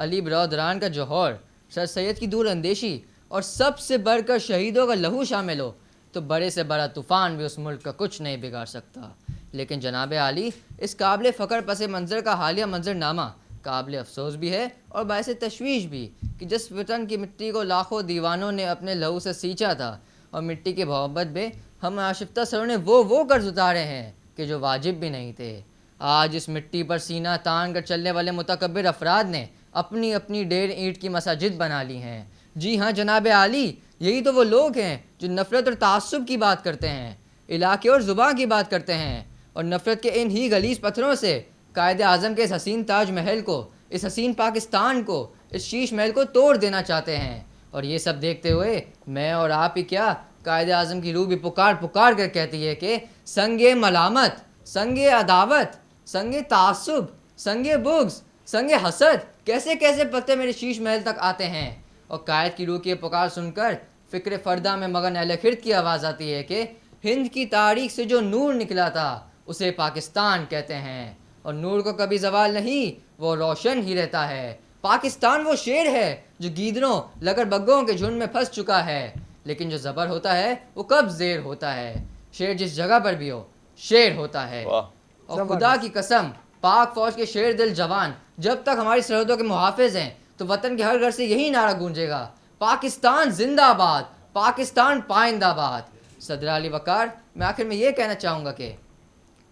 علی برادران کا جوہر، سر سید کی دور اندیشی اور سب سے بڑھ کر شہیدوں کا لہو شامل ہو تو بڑے سے بڑا طوفان بھی اس ملک کا کچھ نہیں بگاڑ سکتا. لیکن جناب عالی، اس قابل فخر پس منظر کا حالیہ منظرنامہ قابل افسوس بھی ہے اور باعث تشویش بھی کہ جس وطن کی مٹی کو لاکھوں دیوانوں نے اپنے لہو سے سینچا تھا اور مٹی کی محبت میں ہم آشفتہ سروں نے وہ قرض اتارے ہیں کہ جو واجب بھی نہیں تھے. آج اس مٹی پر سینہ تان کر چلنے والے متکبر افراد نے اپنی اپنی ڈیر اینٹ کی مساجد بنا لی ہیں. جی ہاں جناب عالی، یہی تو وہ لوگ ہیں جو نفرت اور تعصب کی بات کرتے ہیں، علاقے اور زبان کی بات کرتے ہیں، اور نفرت کے ان ہی غلیظ پتھروں سے قائد اعظم کے اس حسین تاج محل کو، اس حسین پاکستان کو، اس شیش محل کو توڑ دینا چاہتے ہیں. اور یہ سب دیکھتے ہوئے میں اور آپ ہی کیا، قائد اعظم کی روح بھی پکار کر کہتی ہے کہ سنگ ملامت، سنگ عداوت، سنگ تعصب، سنگ بغض، سنگ حسد، کیسے کیسے پتے میرے شیش محل تک آتے ہیں. اور قائد کی روح کی پکار سن کر فکر فردہ میں مگن اہل خرد کی آواز آتی ہے کہ ہند کی تاریخ سے جو نور نکلا تھا اسے پاکستان کہتے ہیں، اور نور کو کبھی زوال نہیں، وہ روشن ہی رہتا ہے. پاکستان وہ شیر ہے جو گیدڑوں لگر بگوں کے جھنڈ میں پھنس چکا ہے، لیکن جو زبر ہوتا ہے وہ کب زیر ہوتا ہے. شیر جس جگہ پر بھی ہو شیر ہوتا ہے. اور خدا کی قسم، پاک فوج کے شیر دل جوان جب تک ہماری سرحدوں کے محافظ ہیں تو وطن کے ہر گھر سے یہی نعرہ گونجے گا، پاکستان زندہ باد، پاکستان پائندہ باد. صدر علی وقار، میں آخر میں یہ کہنا چاہوں گا کہ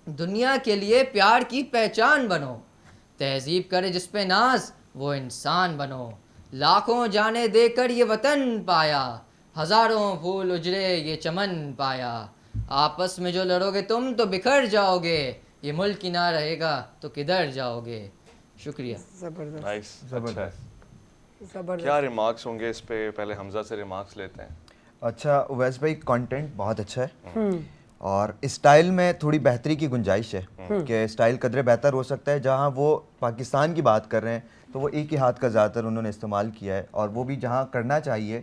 دنیا کے لیے پیار کی پہچان بنو، تہذیب کرے جس پہ ناز وہ انسان بنو. لاکھوں جانے دے کر یہ وطن پایا، ہزاروں پھول اجڑے یہ چمن پایا. آپس میں جو لڑو گے تم تو بکھر جاؤ گے، یہ ملک ہی نہ رہے گا تو کدھر جاؤ گے. شکریہ. زبردست نائس، اچھا ہے. زبردست. کیا ریمارکس ہوں گے اس پہ؟ پہلے حمزہ سے ریمارکس لیتے ہیں. اچھا اویس بھائی، کانٹینٹ بہت اچھا ہے اور اسٹائل میں تھوڑی بہتری کی گنجائش ہے کہ اسٹائل قدرے بہتر ہو سکتا ہے. جہاں وہ پاکستان کی بات کر رہے ہیں تو وہ ایک ہی ہاتھ کا زیادہ تر انہوں نے استعمال کیا ہے، اور وہ بھی جہاں کرنا چاہیے.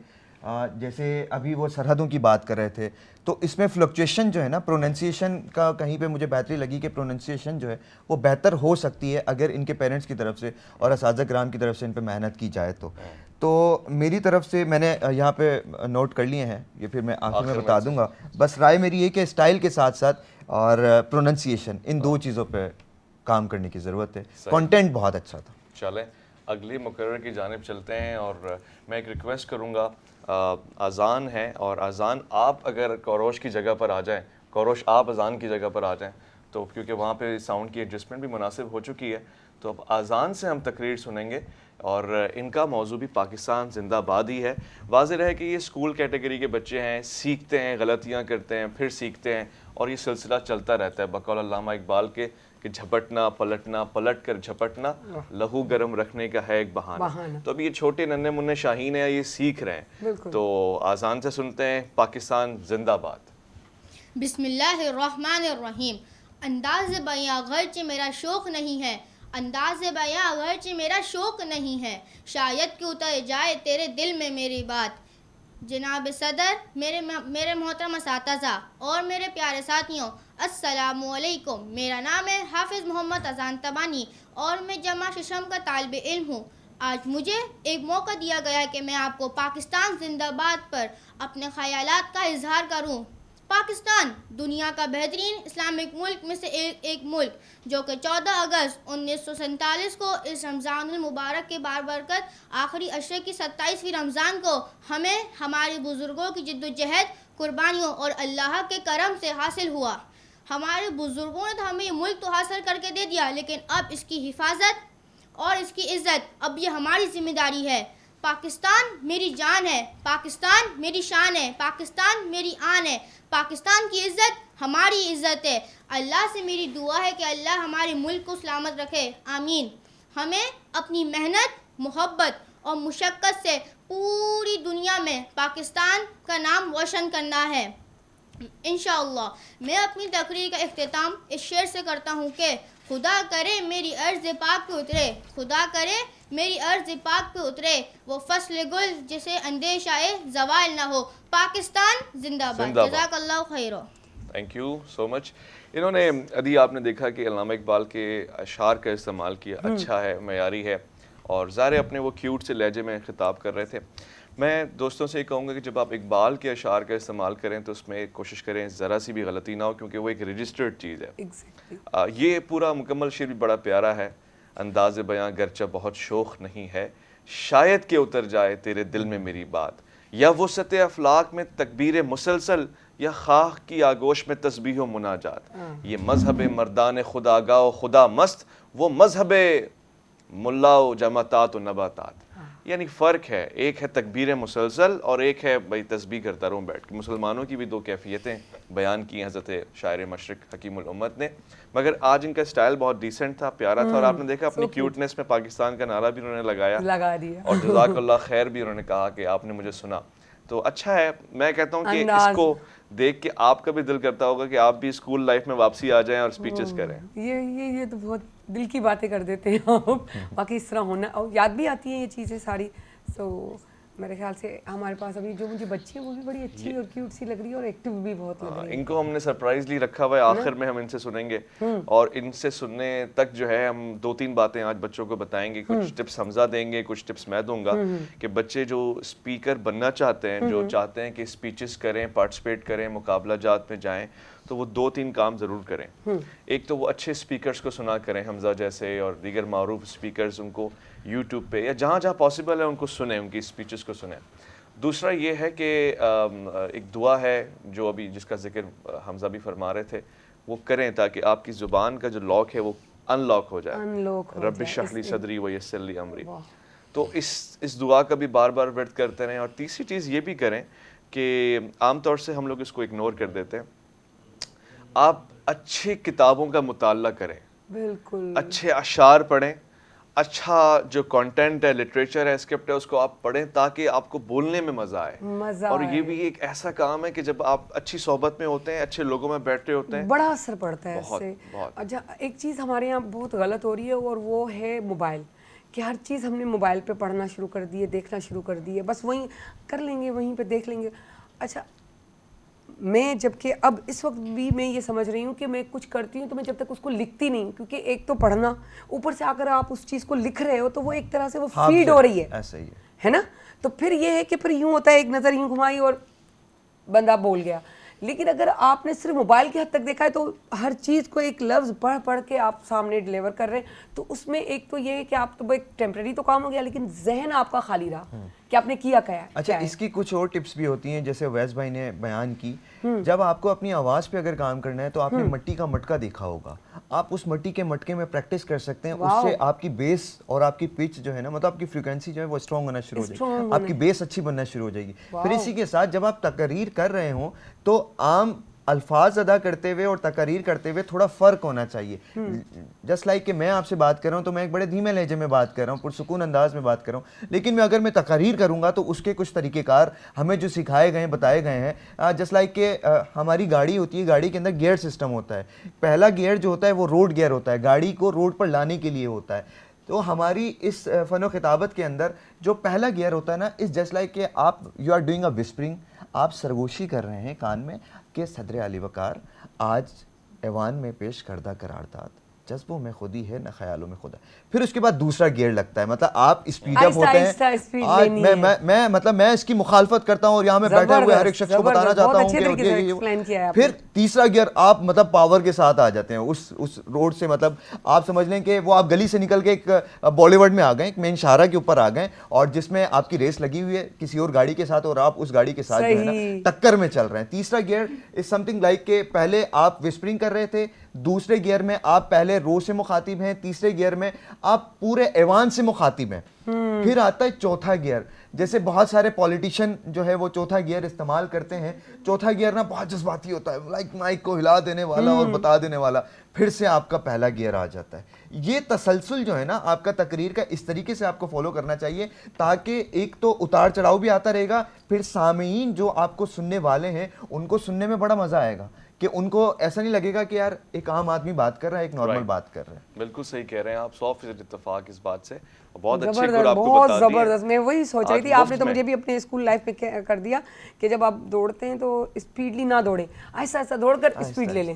جیسے ابھی وہ سرحدوں کی بات کر رہے تھے تو اس میں فلکچویشن جو ہے نا، پروننسیشن کا کہیں پہ مجھے بہتری لگی کہ پروننسیشن جو ہے وہ بہتر ہو سکتی ہے اگر ان کے پیرنٹس کی طرف سے اور اساتذہ کرام کی طرف سے ان پہ محنت کی جائے. تو میری طرف سے میں نے یہاں پہ نوٹ کر لیے ہیں، یہ پھر میں آخر میں بتا دوں گا. بس رائے میری یہ کہ اسٹائل کے ساتھ ساتھ اور پروننسیشن، ان دو چیزوں پہ کام کرنے کی ضرورت ہے. کانٹینٹ بہت اچھا تھا. چلیں اگلی مقرر کی جانب چلتے ہیں، اور میں ایک ریکویسٹ کروں گا. اذان ہے، اور اذان آپ اگر کوروش کی جگہ پر آ جائیں، کوروش آپ اذان کی جگہ پر آ جائیں تو کیونکہ وہاں پہ ساؤنڈ کی ایڈجسٹمنٹ بھی مناسب ہو چکی ہے، تو اب اذان سے ہم تقریر سنیں گے. اور ان کا موضوع بھی پاکستان زندہ باد ہی ہے. واضح رہے کہ یہ اسکول کیٹیگری کے بچے ہیں، سیکھتے ہیں، غلطیاں کرتے ہیں، پھر سیکھتے ہیں، اور یہ سلسلہ چلتا رہتا ہے. بقول علامہ اقبال کے کہ جھپٹنا پلٹنا، پلٹ کر جھپٹنا، لہو گرم رکھنے کا ہے ایک بہانہ. تو اب یہ چھوٹے ننھے منھے شاہین ہیں، یہ سیکھ رہے ہیں. تو آذان سے سنتے ہیں پاکستان زندہ باد. بسم اللہ الرحمن الرحیم. انداز بیاں اگرچہ میرا شوق نہیں ہے، انداز بیاں اگرچہ میرا شوق نہیں ہے، شاید کہ اتر جائے تیرے دل میں میری بات. جناب صدر، میرے محترم اساتذہ اور میرے پیارے ساتھیوں، السلام علیکم. میرا نام ہے حافظ محمد اذان تبانی اور میں جامعہ ششم کا طالب علم ہوں. آج مجھے ایک موقع دیا گیا ہے کہ میں آپ کو پاکستان زندہ باد پر اپنے خیالات کا اظہار کروں. پاکستان دنیا کا بہترین اسلامک ملک میں سے ایک ملک، جو کہ 14 اگست 1947 کو اس رمضان المبارک کے بابرکت آخری عشرے کی 27ویں رمضان کو ہمیں ہمارے بزرگوں کی جد و جہد، قربانیوں اور اللہ کے کرم سے حاصل ہوا. ہمارے بزرگوں نے تو ہمیں یہ ملک تو حاصل کر کے دے دیا، لیکن اب اس کی حفاظت اور اس کی عزت اب یہ ہماری ذمہ داری ہے. پاکستان میری جان ہے، پاکستان میری شان ہے، پاکستان میری آن ہے، پاکستان کی عزت ہماری عزت ہے. اللہ سے میری دعا ہے کہ اللہ ہمارے ملک کو سلامت رکھے، آمین. ہمیں اپنی محنت، محبت اور مشقت سے پوری دنیا میں پاکستان کا نام روشن کرنا ہے انشاءاللہ. میں اپنی تقریر کا اختتام اس شعر سے کرتا ہوں کہ خدا کرے میری عرض پاک پہ اترے، خدا کرے میری عرض پاک پہ اترے، وہ فصل گل جسے اندیشہ زوال نہ ہو، پاکستان زندہ باد. جزاک اللہ خیر. تھینک یو سو مچ. انہوں نے ابھی آپ نے دیکھا کہ علامہ اقبال کے اشعار کا استعمال کیا، اچھا ہے، معیاری ہے. اور ظاہر اپنے وہ کیوٹ سے لہجے میں خطاب کر رہے تھے. میں دوستوں سے یہ کہوں گا کہ جب آپ اقبال کے اشعار کا استعمال کریں تو اس میں کوشش کریں ذرا سی بھی غلطی نہ ہو, کیونکہ وہ ایک رجسٹرڈ چیز ہے. یہ پورا مکمل شعر بھی بڑا پیارا ہے. انداز بیاں گرچہ بہت شوخ نہیں ہے, شاید کہ اتر جائے تیرے دل میں میری بات, یا وسعت افلاک میں تکبیر مسلسل, یا خاک کی آگوش میں تسبیح و مناجات. یہ مذہب مردان خدا گاہ و خدا مست, وہ مذہب ملا و جماعتات و نباتات. یعنی فرق ہے, ایک ہے تکبیر مسلسل اور ایک ہے بھائی تسبیح کرتا رہوں بیٹھ کے. مسلمانوں کی بھی دو کیفیتیں بیان کی حضرت شاعر مشرق حکیم الامت نے, مگر آج ان کا سٹائل بہت ڈیسنٹ تھا, پیارا تھا, اور آپ نے دیکھا اپنی کیوٹنس میں پاکستان کا نعرہ بھی انہوں نے لگا دیا, اور جزاک اللہ خیر بھی انہوں نے کہا کہ آپ نے مجھے سنا. تو اچھا ہے. میں کہتا ہوں کہ اس کو دیکھ کے آپ کا بھی دل کرتا ہوگا کہ آپ بھی اسکول لائف میں واپسی آ جائیں اور اسپیچز کریں. یہ تو بہت دل کی باتیں کر دیتے ہیں آپ. باقی اس طرح ہونا, اور یاد بھی آتی ہیں یہ چیزیں ساری. سو میرے خیال سے ہمارے پاس ابھی جو مجھے بچی ہیں وہ بھی بڑی اچھی اور کیوٹ سی لگ رہی ہے, اور ایکٹیو بھی بہت لگ رہی ہے. ان کو ہم نے سرپرائزلی رکھا ہوا ہے, آخر میں ہم ان سے سنیں گے, اور ان سے سننے تک جو ہے ہم 2-3 باتیں آج بچوں کو بتائیں گے. کچھ ٹپس حمزہ دیں گے, کچھ ٹپس میں دوں گا, کہ بچے جو اسپیکر بننا چاہتے ہیں, جو چاہتے ہیں کہ اسپیچز کریں, پارٹیسپیٹ کریں, مقابلہ جات میں جائیں, تو وہ 2-3 کام ضرور کریں. ایک تو وہ اچھے اسپیکرز کو سنا کریں, حمزہ جیسے اور دیگر معروف اسپیکرز, ان کو یوٹیوب پہ یا جہاں جہاں پاسبل ہے ان کو سنیں, ان کی اسپیچز کو سنیں. دوسرا یہ ہے کہ ایک دعا ہے جو ابھی جس کا ذکر حمزہ بھی فرما رہے تھے, وہ کریں تاکہ آپ کی زبان کا جو لاک ہے وہ ان لاک ہو جائے. رب اشرح لی صدری ویسر لی امری. تو اس دعا کا بھی بار بار ورد کرتے رہیں. اور تیسری چیز یہ بھی کریں کہ عام طور سے ہم لوگ اس کو اگنور کر دیتے ہیں, آپ اچھی کتابوں کا مطالعہ کریں, بالکل اچھے اشعار پڑھیں, اچھا جو کانٹینٹ ہے, لٹریچر ہے, اسکرپٹ ہے, اس کو آپ پڑھیں تاکہ آپ کو بولنے میں مزہ آئے. اور یہ بھی ایک ایسا کام ہے کہ جب آپ اچھی صحبت میں ہوتے ہیں, اچھے لوگوں میں بیٹھے ہوتے ہیں, بڑا اثر پڑتا ہے اس سے. اچھا, ایک چیز ہمارے یہاں بہت غلط ہو رہی ہے, اور وہ ہے موبائل. کہ ہر چیز ہم نے موبائل پہ پڑھنا شروع کر دی ہے, دیکھنا شروع کر دی ہے, بس وہیں کر لیں گے, وہیں پہ دیکھ لیں گے. اچھا, میں جب کہ اب اس وقت بھی میں یہ سمجھ رہی ہوں کہ میں کچھ کرتی ہوں تو میں جب تک اس کو لکھتی نہیں, کیونکہ ایک تو پڑھنا, اوپر سے آ کر آپ اس چیز کو لکھ رہے ہو تو وہ ایک طرح سے وہ فیڈ ہو رہی ہے, ایسا ہی ہے نا. تو پھر یہ ہے کہ پھر یوں ہوتا ہے, ایک نظر یوں گھمائی اور بندہ بول گیا. لیکن اگر آپ نے صرف موبائل کی حد تک دیکھا ہے تو ہر چیز کو ایک لفظ پڑھ کے آپ سامنے ڈیلیور کر رہے ہیں, تو اس میں ایک تو یہ ہے کہ آپ تو ایک ٹیمپریری تو کام ہو گیا, لیکن ذہن آپ کا خالی رہا کہ آپ نے کیا ہے. اچھا, اس کی کچھ اور ٹپس بھی ہوتی ہیں جیسے ویس بھائی نے بیان کی. جب آپ کو اپنی آواز پہ اگر کام کرنا ہے تو آپ نے مٹی کا مٹکا دیکھا ہوگا, آپ اس مٹی کے مٹکے میں پریکٹس کر سکتے ہیں. اس سے آپ کی بیس اور آپ کی پچ جو ہے نا, مطلب آپ کی فریکوینسی جو ہے وہ اسٹرانگ ہونا شروع ہو جائے گی, آپ کی بیس اچھی بننا شروع ہو جائے گی. پھر اسی کے ساتھ جب آپ تقریر کر رہے ہوں تو عام الفاظ ادا کرتے ہوئے اور تقریر کرتے ہوئے تھوڑا فرق ہونا چاہیے. جسٹ لائک کہ میں آپ سے بات کر رہا ہوں تو میں ایک بڑے دھیمے لہجے میں بات کر رہا ہوں, پرسکون انداز میں بات کر رہا ہوں, لیکن اگر میں تقریر کروں گا تو اس کے کچھ طریقہ کار ہمیں جو سکھائے گئے ہیں, بتائے گئے ہیں. جسٹ لائک کہ ہماری گاڑی ہوتی ہے, گاڑی کے اندر گیئر سسٹم ہوتا ہے. پہلا گیئر جو ہوتا ہے وہ روڈ گیئر ہوتا ہے, گاڑی کو روڈ پر لانے کے لیے ہوتا ہے. تو ہماری اس فن و خطابت کے اندر جو پہلا گیئر ہوتا ہے نا, اس جسٹ لائک کہ آپ you are doing a whispering, آپ سرگوشی کر رہے ہیں کان میں کہ صدر علی وقار آج ایوان میں پیش کردہ قرارداد, جذبوں میں خودی ہے نہ خیالوں میں خدا. پھر اس کے بعد دوسرا گیئر لگتا ہے, مطلب آپ اسپیڈ اپ ہوتے ہیں. میں اس کی مخالفت کرتا ہوں اور یہاں میں بیٹھے ہوئے ہر ایک شخص کو بتانا چاہتا ہوں کہ پھر تیسرا گیئر آپ مطلب پاور کے ساتھ آ جاتے ہیں اس روڈ سے. مطلب آپ سمجھ لیں کہ وہ آپ گلی سے نکل کے ایک بالی ووڈ میں آ گئے, ایک مین شاہراہ کے اوپر آ گئے, اور جس میں آپ کی ریس لگی ہوئی ہے کسی اور گاڑی کے ساتھ اور آپ اس گاڑی کے ساتھ جو ہے نا ٹکر میں چل رہے ہیں. تیسرا گیئر از سم تھنگ لائک کہ پہلے آپ وسپرنگ کر رہے تھے, دوسرے گیئر میں آپ پہلے رو سے مخاطب ہیں, تیسرے گیئر میں آپ پورے ایوان سے مخاطب ہیں. پھر آتا ہے چوتھا گیئر, جیسے بہت سارے پولیٹیشین جو ہے وہ چوتھا گیئر استعمال کرتے ہیں. چوتھا گیئر نا بہت جذباتی ہوتا ہے, لائک مائک کو ہلا دینے والا اور بتا دینے والا. پھر سے آپ کا پہلا گیئر آ جاتا ہے. یہ تسلسل جو ہے نا آپ کا تقریر کا, اس طریقے سے آپ کو فالو کرنا چاہیے تاکہ ایک تو اتار چڑھاؤ بھی آتا رہے گا, پھر سامعین جو آپ کو سننے والے ہیں ان کو سننے میں بڑا مزہ آئے گا, کہ ان کو ایسا نہیں لگے گا کہ یار ایک عام آدمی بات کر رہا ہے, ایک نارمل بات کر رہا ہے. بالکل صحیح کہہ رہے ہیں آپ, 100% اتفاق اس بات سے. بہت اچھے گل آپ کو بتا دیے, بہت زبردست. میں وہی سوچ رہی تھی, آپ نے تو مجھے بھی اپنے اسکول لائف میں کر دیا کہ جب آپ دوڑتے ہیں تو اسپیڈلی نہ دوڑیں, آہستہ آہستہ دوڑ کر اسپیڈ لے لیں,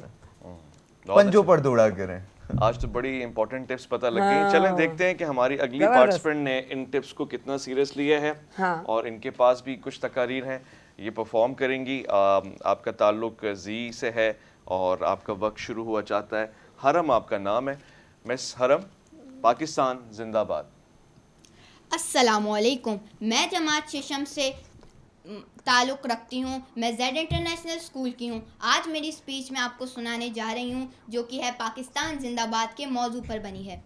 پنجوں پر دوڑا کریں. آج تو بڑی امپورٹنٹ ٹپس پتہ لگ گئی. چلیں دیکھتے ہیں کہ ہماری اگلی پارٹیسپینٹ نے ان ٹپس کو کتنا سیریس لیا ہے, اور ان کے پاس بھی کچھ تقاریر ہیں, یہ پرفارم کریں گی. آپ کا تعلق زی سے ہے اور آپ کا وقت شروع ہوا چاہتا ہے. حرم آپ کا نام ہے. مس حرم, پاکستان زندہ باد. السلام علیکم. میں جماعت ششم سے تعلق رکھتی ہوں. میں زیڈ انٹرنیشنل اسکول کی ہوں. آج میری اسپیچ میں آپ کو سنانے جا رہی ہوں جو کہ ہے پاکستان زندہ باد کے موضوع پر بنی ہے.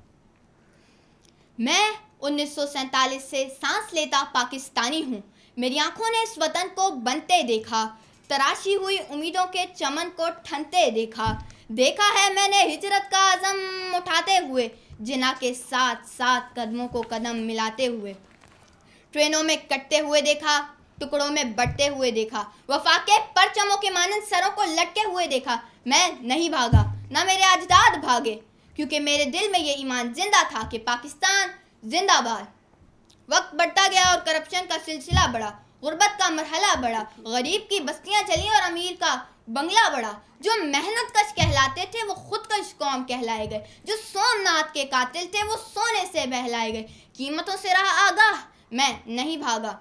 میں 1947 سے سانس لیتا پاکستانی ہوں. میری آنکھوں نے اس وطن کو بنتے دیکھا, تراشی ہوئی امیدوں کے چمن کو ٹھنتے دیکھا. دیکھا ہے میں نے ہجرت کا عزم اٹھاتے ہوئے, جنا کے ساتھ ساتھ قدموں کو قدم ملاتے ہوئے. ٹرینوں میں کٹتے ہوئے دیکھا, ٹکڑوں میں بٹتے ہوئے دیکھا, وفا کے پرچموں کے مانند سروں کو لٹکے ہوئے دیکھا. میں نہیں بھاگا, نہ میرے اجداد بھاگے, کیونکہ میرے دل میں یہ ایمان زندہ تھا کہ پاکستان زندہ باد. وقت بڑھتا گیا اور کرپشن کا سلسلہ بڑھا, غربت کا مرحلہ بڑھا, غریب کی بستیاں چلیں اور امیر کا بنگلہ بڑھا. جو محنت کش کہلاتے تھے وہ خود کش قوم کہلائے گئے. جو سومناتھ کے قاتل تھے وہ سونے سے بہلائے گئے. قیمتوں سے رہا آگاہ, میں نہیں بھاگا,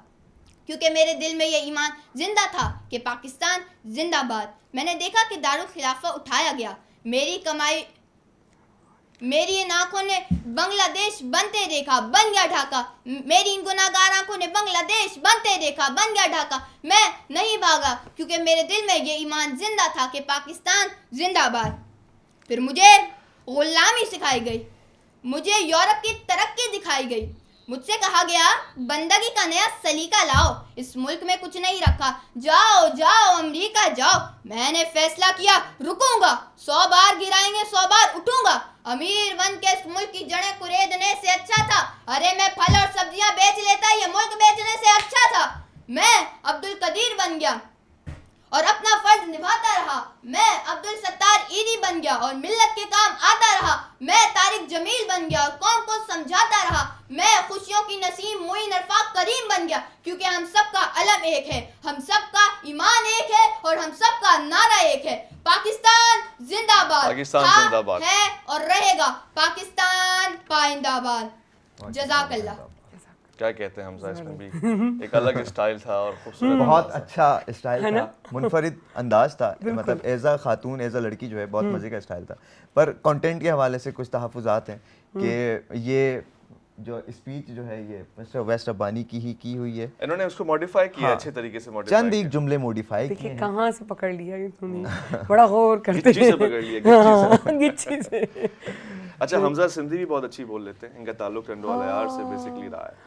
کیونکہ میرے دل میں یہ ایمان زندہ تھا کہ پاکستان زندہ باد. میں نے دیکھا کہ دارالخلافہ اٹھایا گیا. میری کمائی میری ان آنکھوں نے بنگلہ دیش بنتے دیکھا, بن گیا ڈھاکہ. میری ان گناہگار آنکھوں نے بنگلہ دیش بنتے دیکھا, بن گیا ڈھاکہ. میں نہیں بھاگا, کیونکہ میرے دل میں یہ ایمان زندہ تھا کہ پاکستان زندہ باد. پھر مجھے غلامی سکھائی گئی, مجھے یورپ کی ترقی دکھائی گئی. مجھ سے کہا گیا بندگی کا نیا سلیقہ لاؤ, اس ملک میں کچھ نہیں رکھا, جاؤ جاؤ امریکہ جاؤ. میں نے فیصلہ کیا رکوں گا, 100 بار گرائیں گے 100 بار اٹھوں گا. امیر بن کے اس ملک کی جڑیں کریدنے سے اچھا تھا, ارے میں پھل اور سبزیاں بیچ لیتا, یہ ملک بیچنے سے اچھا تھا. میں عبدالقدیر بن گیا اور اپنا فرض نبھاتا رہا. میں عبدالستار ایدی بن گیا اور ملت کے کام آتا رہا. میں طارق جمیل بن گیا اور قوم کو سمجھاتا رہا. میں خوشیوں کی نسیم معین ارفاق کریم بن گیا, کیونکہ ہم سب کا علم ایک ہے, ہم سب کا ایمان ایک ہے اور ہم سب کا نعرہ ایک ہے. پاکستان زندہ باد. پاکستان زندہ باد ہے اور رہے گا. پاکستان پائندہ باد. جزاک اللہ. کیا کہتے ہیں حمزہ, اس میں بھی ایک الگ اسٹائل تھا اور خوبصورت, بہت اچھا اسٹائل تھا, منفرد انداز تھا. مطلب ایز اے خاتون, ایز اے لڑکی جو ہے بہت مزے کا اسٹائل تھا. پر کنٹینٹ کے حوالے سے کچھ تحفظات ہیں کہ یہ جو اسپیچ جو ہے یہ مسٹر ویسٹ ربانی کی ہی کی ہوئی ہے. انہوں نے اس کو موڈیفائی کیا, اچھے طریقے سے موڈیفائی, چند ایک جملے موڈیفائی کیے. کہاں سے پکڑ لیا یہ تم نے, بڑا غور کرتے گچی سے پکڑ لیا, گچی سے. اچھا, حمزہ سندھی بھی بہت اچھی بول لیتے ہیں, ان کا تعلق ٹنڈو علیار سے بیسکلی رہا ہے.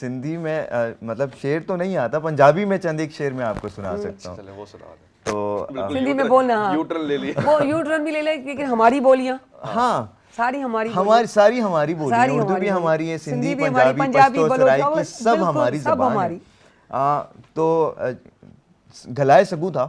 سندھی میں مطلب شعر تو نہیں آتا, پنجابی میں چند ایک شعر میں آپ کو سنا سکتا ہوں. چلے وہ سنا دیں. تو سندھی میں بولنا, یو ٹرن لے لیے, وہ یو ٹرن بھی لے لے, لیکن ہماری بولیاں ہاں ساری ہماری ساری ہماری بولی ہیں. اردو بھی ہماری ہے, سندھی, پنجابی, پشتو, سرائکی, سب ہماری زبان ہے. تو گھلائے سگو تھا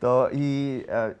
تو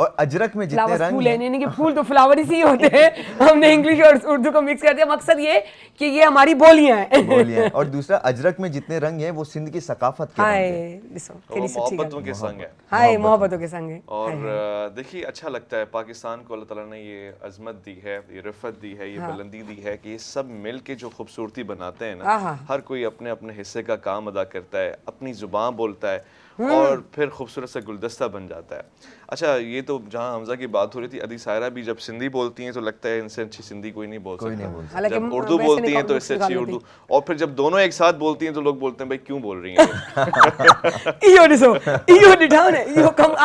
اور اجرک میں جتنے فلاورس رنگ پھول ہیں، یعنی کہ پھول تو فلاورس ہی ہوتے ہیں، ہم نے انگلش اور اردو کو مکس کر دیا. مقصد یہ کہ یہ ہماری بولیاں ہیں. بولیاں. اور دوسرا اجرک میں جتنے رنگ ہیں وہ سندھ کی ثقافت کے رنگ ہیں. ہائے ڈسو وہ کیڑی سچی محبتوں گل. کے سنگ ہے. ہائے محبتوں کے سنگ ہے. اور دیکھیے اچھا لگتا ہے پاکستان کو اللہ تعالیٰ نے یہ عظمت دی ہے، یہ رفت دی ہے، یہ بلندی دی ہے کہ یہ سب مل کے جو خوبصورتی بناتے ہیں نا، ہر کوئی اپنے اپنے حصے کا کام ادا کرتا ہے، اپنی زبان بولتا ہے اور پھر خوبصورت سے گلدستہ بن جاتا ہے. اچھا یہ تو جہاں حمزہ کی بات ہو رہی تھی، عدی سائرہ بھی جب سندھی بولتی ہیں تو لگتا ہے ان سے اچھی سندھی کوئی نہیں بول سکتا. جب اردو بولتی ہیں تو اس سے اچھی اردو، اور پھر جب دونوں ایک ساتھ بولتی ہیں تو لوگ بولتے ہیں بھائی کیوں بول رہی ہیں. ایو ڈسو ایو ڈٹھاؤ نے ایو کم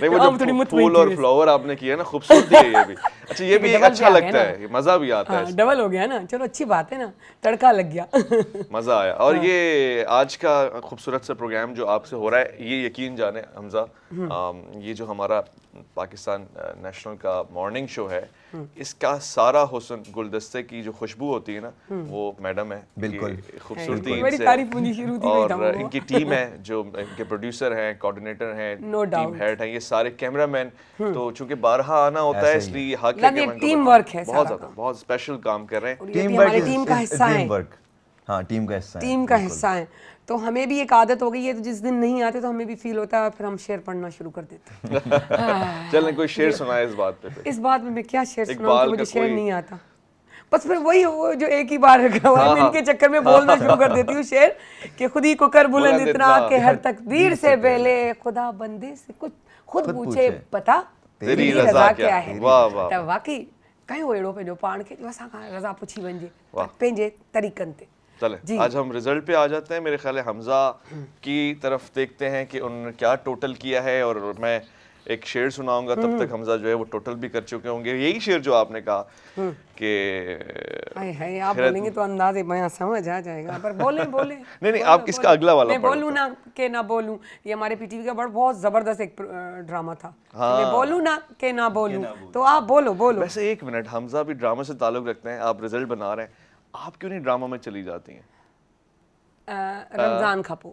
نہیں وہ جو پھول اور فلاور آپ نے کیا نا، خوبصورتی ہے یہ بھی. اچھا یہ بھی ایک اچھا لگتا ہے، مزہ بھی آتا ہے، ڈبل ہو گیا نا. چلو اچھی بات ہے نا، تڑکا لگ گیا. مزہ آیا. اور یہ آج کا خوبصورت سا پروگرام جو آپ سے ہو رہا ہے، یہ یقین جانے حمزہ، یہ جو ہمارا پاکستان نیشنل کا مارننگ شو ہے، اس کا سارا حسن، گلدستے کی جو خوشبو ہوتی ہے نا، وہ میڈم ہے. بالکل خوبصورتی بڑی تعریف مجھے شروع تھی. اور ان کی ٹیم ہے، جو ان کے پروڈیوسر ہیں، کوآرڈینیٹر ہیں، ٹیم ہیڈ ہیں، یہ سارے کیمرہ مین. تو چونکہ بارہا آنا ہوتا ہے اس لیے ٹیم ورک ہے، بہت زیادہ بہت اسپیشل کام کر رہے ہیں. ٹیم کا حصہ ہے. ہاں ٹیم کا حصہ ہے، ٹیم کا حصہ ہیں. تو ہمیں بھی ایک عادت ہو گئی ہے، تو جس دن نہیں آتے تو ہمیں بھی فیل ہوتا ہے، پھر ہم شعر پڑھنا شروع کر دیتے ہیں. چلیں کوئی شعر سنائے اس بات پہ. اس بات میں کیا شعر سناؤں، مجھے شعر نہیں آتا. بس پھر وہی وہ جو ایک ہی بار رکھا ہوا ہے، میں ان کے چکر میں بولنا شروع کر دیتی ہوں شعر کہ خودی کو کر بلند اتنا کہ ہر تقدیر سے پہلے خدا بندے سے کچھ خود پوچھے پتا تیری رضا کیا ہے. تو واقعی کہیں اڑو پنجو پان کے جو اساں کھا رضا پوچھی ونجے پنجے طریقن تے. چلیں آج ہم رزلٹ پہ آ جاتے ہیں. میرے خیال ہے حمزہ کی طرف دیکھتے ہیں کہ انہوں نے کیا ٹوٹل کیا ہے، اور میں ایک شعر سناؤں گا، تب تک حمزہ جو ہے وہ ٹوٹل بھی کر چکے ہوں گے. یہی شعر جو آپ نے کہا کہ ہائے آپ بولیں گے تو انداز بیاں سمجھ آ جائے گا، پر بولیں نہیں آپ اس کا اگلا والا میں بولوں نہ کہ نہ بولوں. یہ ہمارے پی ٹی وی کا بہت زبردست ایک ڈرامہ تھا، میں بولوں نہ کہ نہ بولوں، تو آپ بولو. ویسے ایک منٹ، حمزہ بھی ڈرامہ سے تعلق رکھتے ہیں، آپ رزلٹ بنا رہے ہیں، آپ کیوں نہیں ڈرامہ میں چلی جاتی ہیں؟ رمضان کھا پو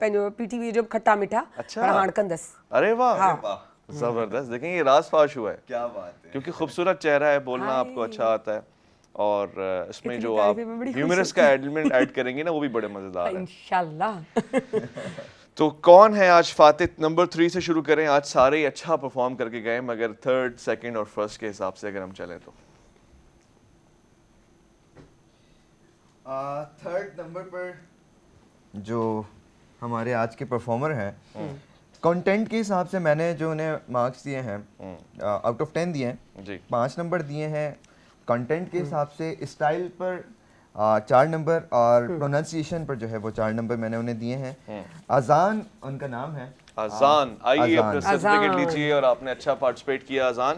پنجو پی ٹی وی جو کھٹا میٹھا، پر ہاں کندس. ارے واہ زبردست. دیکھیں یہ راز فاش ہوا ہے، کیا بات ہے، کیونکہ خوبصورت چہرہ ہے، بولنا آپ کو اچھا آتا ہے، اور اس میں جو آپ ہیومرس کا ایلیمنٹ ایڈ کریں گے نا، وہ بھی بڑے مزیدار ہے انشاءاللہ. تو کون ہے آج فاتح؟ نمبر 3 سے شروع کریں. آج سارے ہی اچھا پرفارم کر کے گئے، مگر 3rd، 2nd اور 1st کے حساب سے اگر ہم چلیں تو 3rd نمبر پر جو ہمارے آج کے پرفارمر ہیں، کنٹینٹ کے حساب سے میں نے جو انہیں مارکس دیے ہیں آؤٹ آف 10 دیے ہیں، 5 نمبر دیے ہیں. کنٹینٹ کے حساب سے اسٹائل پر 4 نمبر، اور پروننسیشن پر جو ہے وہ 4 نمبر میں نے انہیں دیے ہیں. اذان ان کا نام ہے. اذان، آئیے اپنا سرٹیفکیٹ لیجیے، اور آپ نے اچھا پارٹیسپیٹ کیا. اذان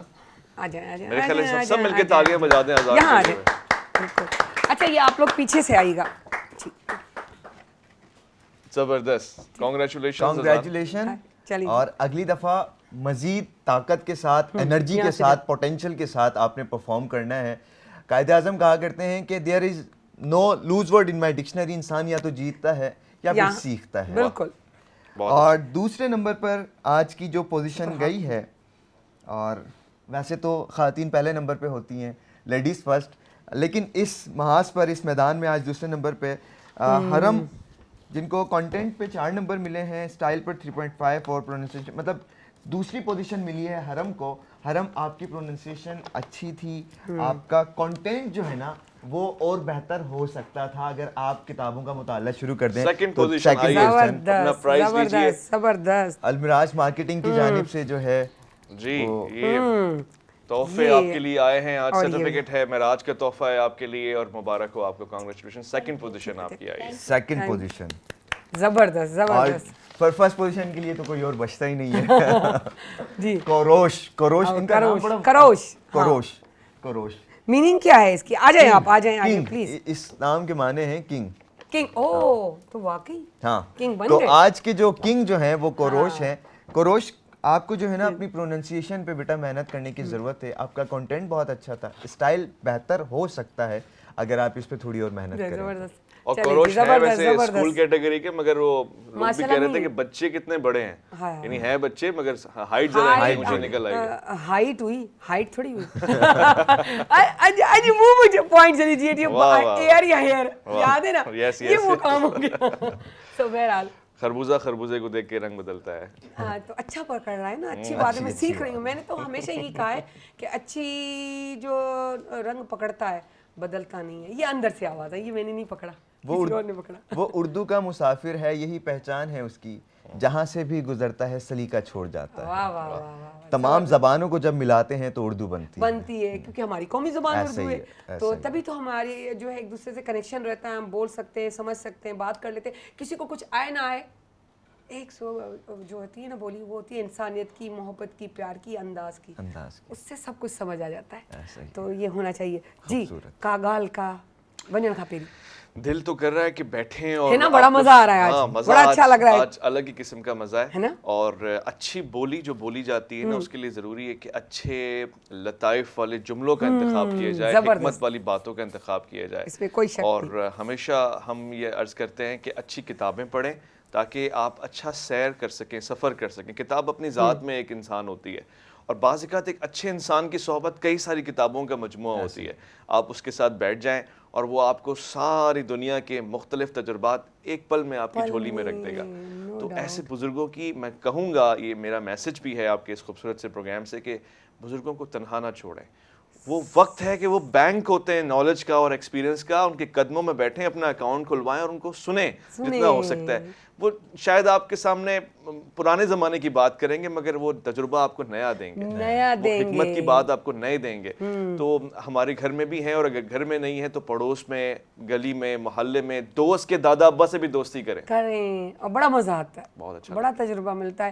آ جائیں میرے خیال ہے سب مل کے تالیاں بجا دیں اذان یہاں آ کے جائیں. اچھا یہ آپ لوگ پیچھے سے آئیے گا. زبردست، کانگریچولیشن. اور اگلی دفعہ مزید طاقت کے ساتھ، انرجی کے ساتھ، پوٹینشیل کے ساتھ آپ نے پرفارم کرنا ہے. قائد اعظم کہا کرتے ہیں کہ there is no lose word in my dictionary, انسان یا تو جیتتا ہے یا پھر سیکھتا ہے. بالکل. اور دوسرے نمبر پر آج کی جو پوزیشن گئی ہے، اور ویسے تو خواتین پہلے نمبر پہ ہوتی ہیں، لیڈیز فرسٹ، لیکن اس محاذ پر، اس میدان میں آج دوسرے نمبر پہ حرم، جن کو کنٹینٹ پہ 4 نمبر ملے ہیں، اسٹائل پر 3.5 اور پروننسیشن، مطلب دوسری پوزیشن ملی ہے حرم کو. حرم آپ کی پروننسیشن اچھی تھی، آپ کا کنٹینٹ جو ہے نا وہ اور بہتر ہو سکتا تھا اگر آپ کتابوں کا مطالعہ شروع کر دیں. سیکنڈ پوزیشن اپنا پرائز لیجیے. زبردست. المراج مارکیٹنگ کی جانب سے جو ہے جی یہ تحفے آپ کے لیے آئے ہیں. آج سرٹیفکیٹ ہے، معراج کا تحفہ ہے آپ کے لیے، اور مبارک ہو آپ کو، کانگریچولیشن. 2nd پوزیشن آپ کی آئی. 2nd پوزیشن زبردست زبردست. پر فرسٹ پوزیشن کے لیے تو کوئی اور بچتا ہی نہیں ہے. جی کوروش ان کا نام بڑا کوروش میننگ کیا ہے اس کی؟ آ جائیں آپ، آ جائیں پلیز. اس نام کے معنی ہیں کنگ. او تو واقعی ہاں کنگ بن تو گئے. آج کے جو کنگ جو ہیں وہ کوروش ہیں. کوروش آپ کو جو ہے نا اپنی پروننسیشن پہ بیٹا محنت کرنے کی ضرورت ہے. آپ کا کنٹینٹ بہت اچھا تھا، اسٹائل بہتر ہو سکتا ہے اگر آپ اس پہ تھوڑی اور محنت کریں. زبردست. اور چلیے کوروش جی، ہے زبردست، ویسے اسکول زبردست. کیٹیگری کے، مگر وہ لوگ بھی ماشاء کہہ رہے اللہ تھے کہ بچے کتنے بڑے ہیں، ہاں. یعنی ہے بچے مگر ہائٹ ذرا اونچے نکل آئے گا. ہائٹ ہوئی، ہائٹ تھوڑی ہوئی. آج منہ مجھے پوائنٹ چلی جی ایئر یا ہیئر یاد ہے نا، یہ وہ کام ہو گیا. تو بہرحال خربوزے کو دیکھ کے رنگ بدلتا ہے. ہاں تو اچھا پکڑ رہا ہے نا، اچھی بات ہے. میں سیکھ رہی ہوں. میں نے تو ہمیشہ یہی کہا ہے کہ اچھی جو رنگ پکڑتا ہے بدلتا نہیں ہے. یہ اندر سے آواز ہے، یہ میں نے نہیں پکڑا، کسی اور نے پکڑا. وہ اردو کا مسافر ہے، یہی پہچان ہے اس کی، جہاں سے بھی گزرتا ہے سلیقہ چھوڑ جاتا ہے. واہ واہ واہ واہ. تمام زبانوں کو جب ملاتے ہیں تو اردو بنتی ہے، کیونکہ ہماری قومی زبان اردو ہے. تو تبھی تو ہماری جو ہے ایک دوسرے سے کنیکشن رہتا ہے. ہم بول سکتے ہیں، سمجھ سکتے ہیں، بات کر لیتے ہیں. کسی کو کچھ آئے نہ آئے، ایک جو ہوتی ہے نا بولی، وہ ہوتی ہے انسانیت کی، محبت کی، پیار کی، انداز کی. اس سے سب کچھ سمجھ آ جاتا ہے. تو یہ ہونا چاہیے. جی کاغال کا ونجن کھاپیری دل تو کر رہا ہے کہ بیٹھیں اور ہے نا، بڑا مزہ آ رہا ہے آج، بڑا اچھا لگ رہا ہے آج. الگ ہی قسم کا مزہ ہے. اور اچھی بولی جو بولی جاتی ہے نا، اس کے لیے ضروری ہے کہ اچھے لطائف والے جملوں کا انتخاب کیا جائے، حکمت والی باتوں کا انتخاب کیا جائے. اس میں کوئی شک نہیں. اور ہمیشہ ہم یہ عرض کرتے ہیں کہ اچھی کتابیں پڑھیں تاکہ آپ اچھا سیر کر سکیں، سفر کر سکیں. کتاب اپنی ذات میں ایک انسان ہوتی ہے، اور بعض اوقات ایک اچھے انسان کی صحبت کئی ساری کتابوں کا مجموعہ ہوتی ہے. آپ اس کے ساتھ بیٹھ جائیں اور وہ آپ کو ساری دنیا کے مختلف تجربات ایک پل میں آپ کی جھولی میں رکھ دے گا. تو ایسے بزرگوں کی میں کہوں گا، یہ میرا میسج بھی ہے آپ کے اس خوبصورت سے پروگرام سے، کہ بزرگوں کو تنہا نہ چھوڑیں. وہ وقت ہے کہ وہ بینک ہوتے ہیں نالج کا اور ایکسپیرینس کا، ان کے قدموں میں بیٹھیں، اپنا اکاؤنٹ کھلوائیں اور ان کو سنیں جتنا ہو سکتا ہے. وہ شاید آپ کے سامنے پرانے زمانے کی بات کریں گے، مگر وہ تجربہ آپ کو نیا دیں گے، وہ حکمت کی بات آپ کو نئے دیں گے. تو ہمارے گھر میں بھی ہیں، اور اگر گھر میں نہیں ہے تو پڑوس میں، گلی میں، محلے میں، دوست کے دادا ابا سے بھی دوستی کریں. اور بڑا مزہ آتا ہے، بہت اچھا بڑا تجربہ ملتا ہے.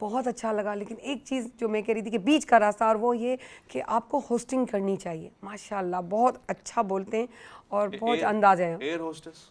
بہت اچھا لگا. لیکن ایک چیز جو میں کہہ رہی تھی کہ بیچ کا راستہ، اور وہ یہ کہ آپ کو ہوسٹنگ کرنی چاہیے. ماشاء اللہ بہت اچھا بولتے ہیں اور بہت انداز ہے. ایئر ہوسٹس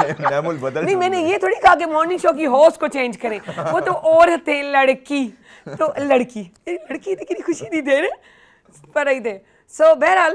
ہیں. نعم البدل نہیں، میں نے یہ تھوڑی کہا کہ مارننگ شو کی ہوسٹ کو چینج کریں. وہ تو عورت ہے، لڑکی تو لڑکی تو کتنی خوشی دی دے پر رہی تھے. سو بہرحال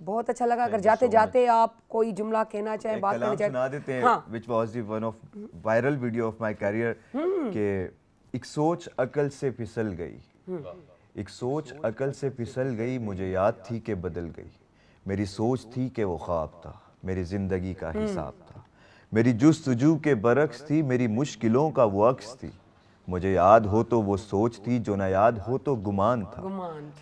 بہت اچھا لگا. اگر جاتے جاتے آپ کوئی جملہ کہنا چاہیں، بات کرنا چاہیں. سنا دیتے ہیں which was the one of viral video of my career کہ ایک سوچ عقل سے پھسل گئی، ایک سوچ عقل سے پھسل گئی، مجھے یاد تھی کہ بدل گئی. میری سوچ تھی کہ وہ خواب تھا، میری زندگی کا حساب تھا، میری جستجو کے برعکس تھی، میری مشکلوں کا وہ عکس تھی. مجھے یاد ہو تو وہ سوچ تھی، جو نہ یاد ہو تو گمان تھا.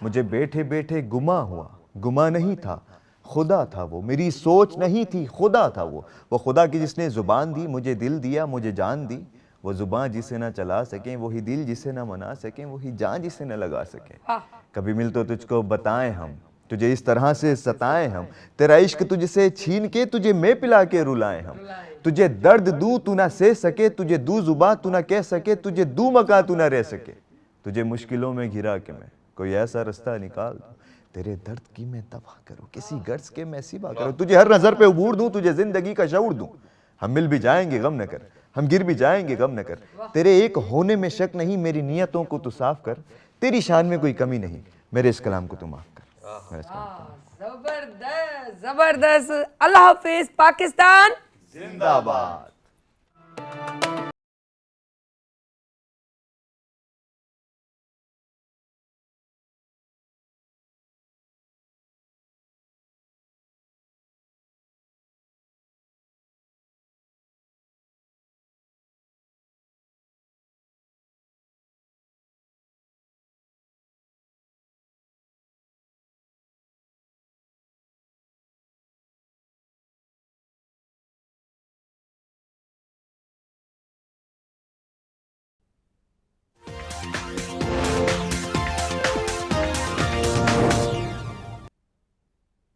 مجھے بیٹھے بیٹھے گما ہوا، گما نہیں تھا، خدا تھا وہ. میری سوچ نہیں تھی، خدا تھا وہ خدا کی جس نے زبان دی، مجھے دل دیا، مجھے جان دی. وہ زبان جسے نہ چلا سکیں، وہی دل جسے نہ منا سکیں، وہی جان جسے نہ لگا سکیں. کبھی مل تو تجھ کو بتائیں ہم، تجھے اس طرح سے ستائیں ہم، تیرا عشق تجھ سے چھین کے تجھے میں پلا کے رلائیں ہم. تجھے درد دوں تو نہ سہ سکے، تجھے دوں زباں تو نہ کہہ سکے، تجھے دوں مکان تو نہ رہ سکے. تجھے مشکلوں میں گھرا کے میں کوئی ایسا رستہ نکال دوں، تیرے درد کی میں دوا کروں، کسی غرض کے میں سوا کروں. تجھے ہر نظر پہ عبور دوں، تجھے زندگی کا شعور دوں. ہم مل بھی جائیں گے غم نہ کر، ہم گر بھی جائیں گے غم نہ کر. تیرے ایک ہونے میں شک نہیں، میری نیتوں کو تو صاف کر. تیری شان میں کوئی کمی نہیں، میرے اس کلام کو تو معاف کر. زبردست زبردست. اللہ حافظ. پاکستان زندہ باد.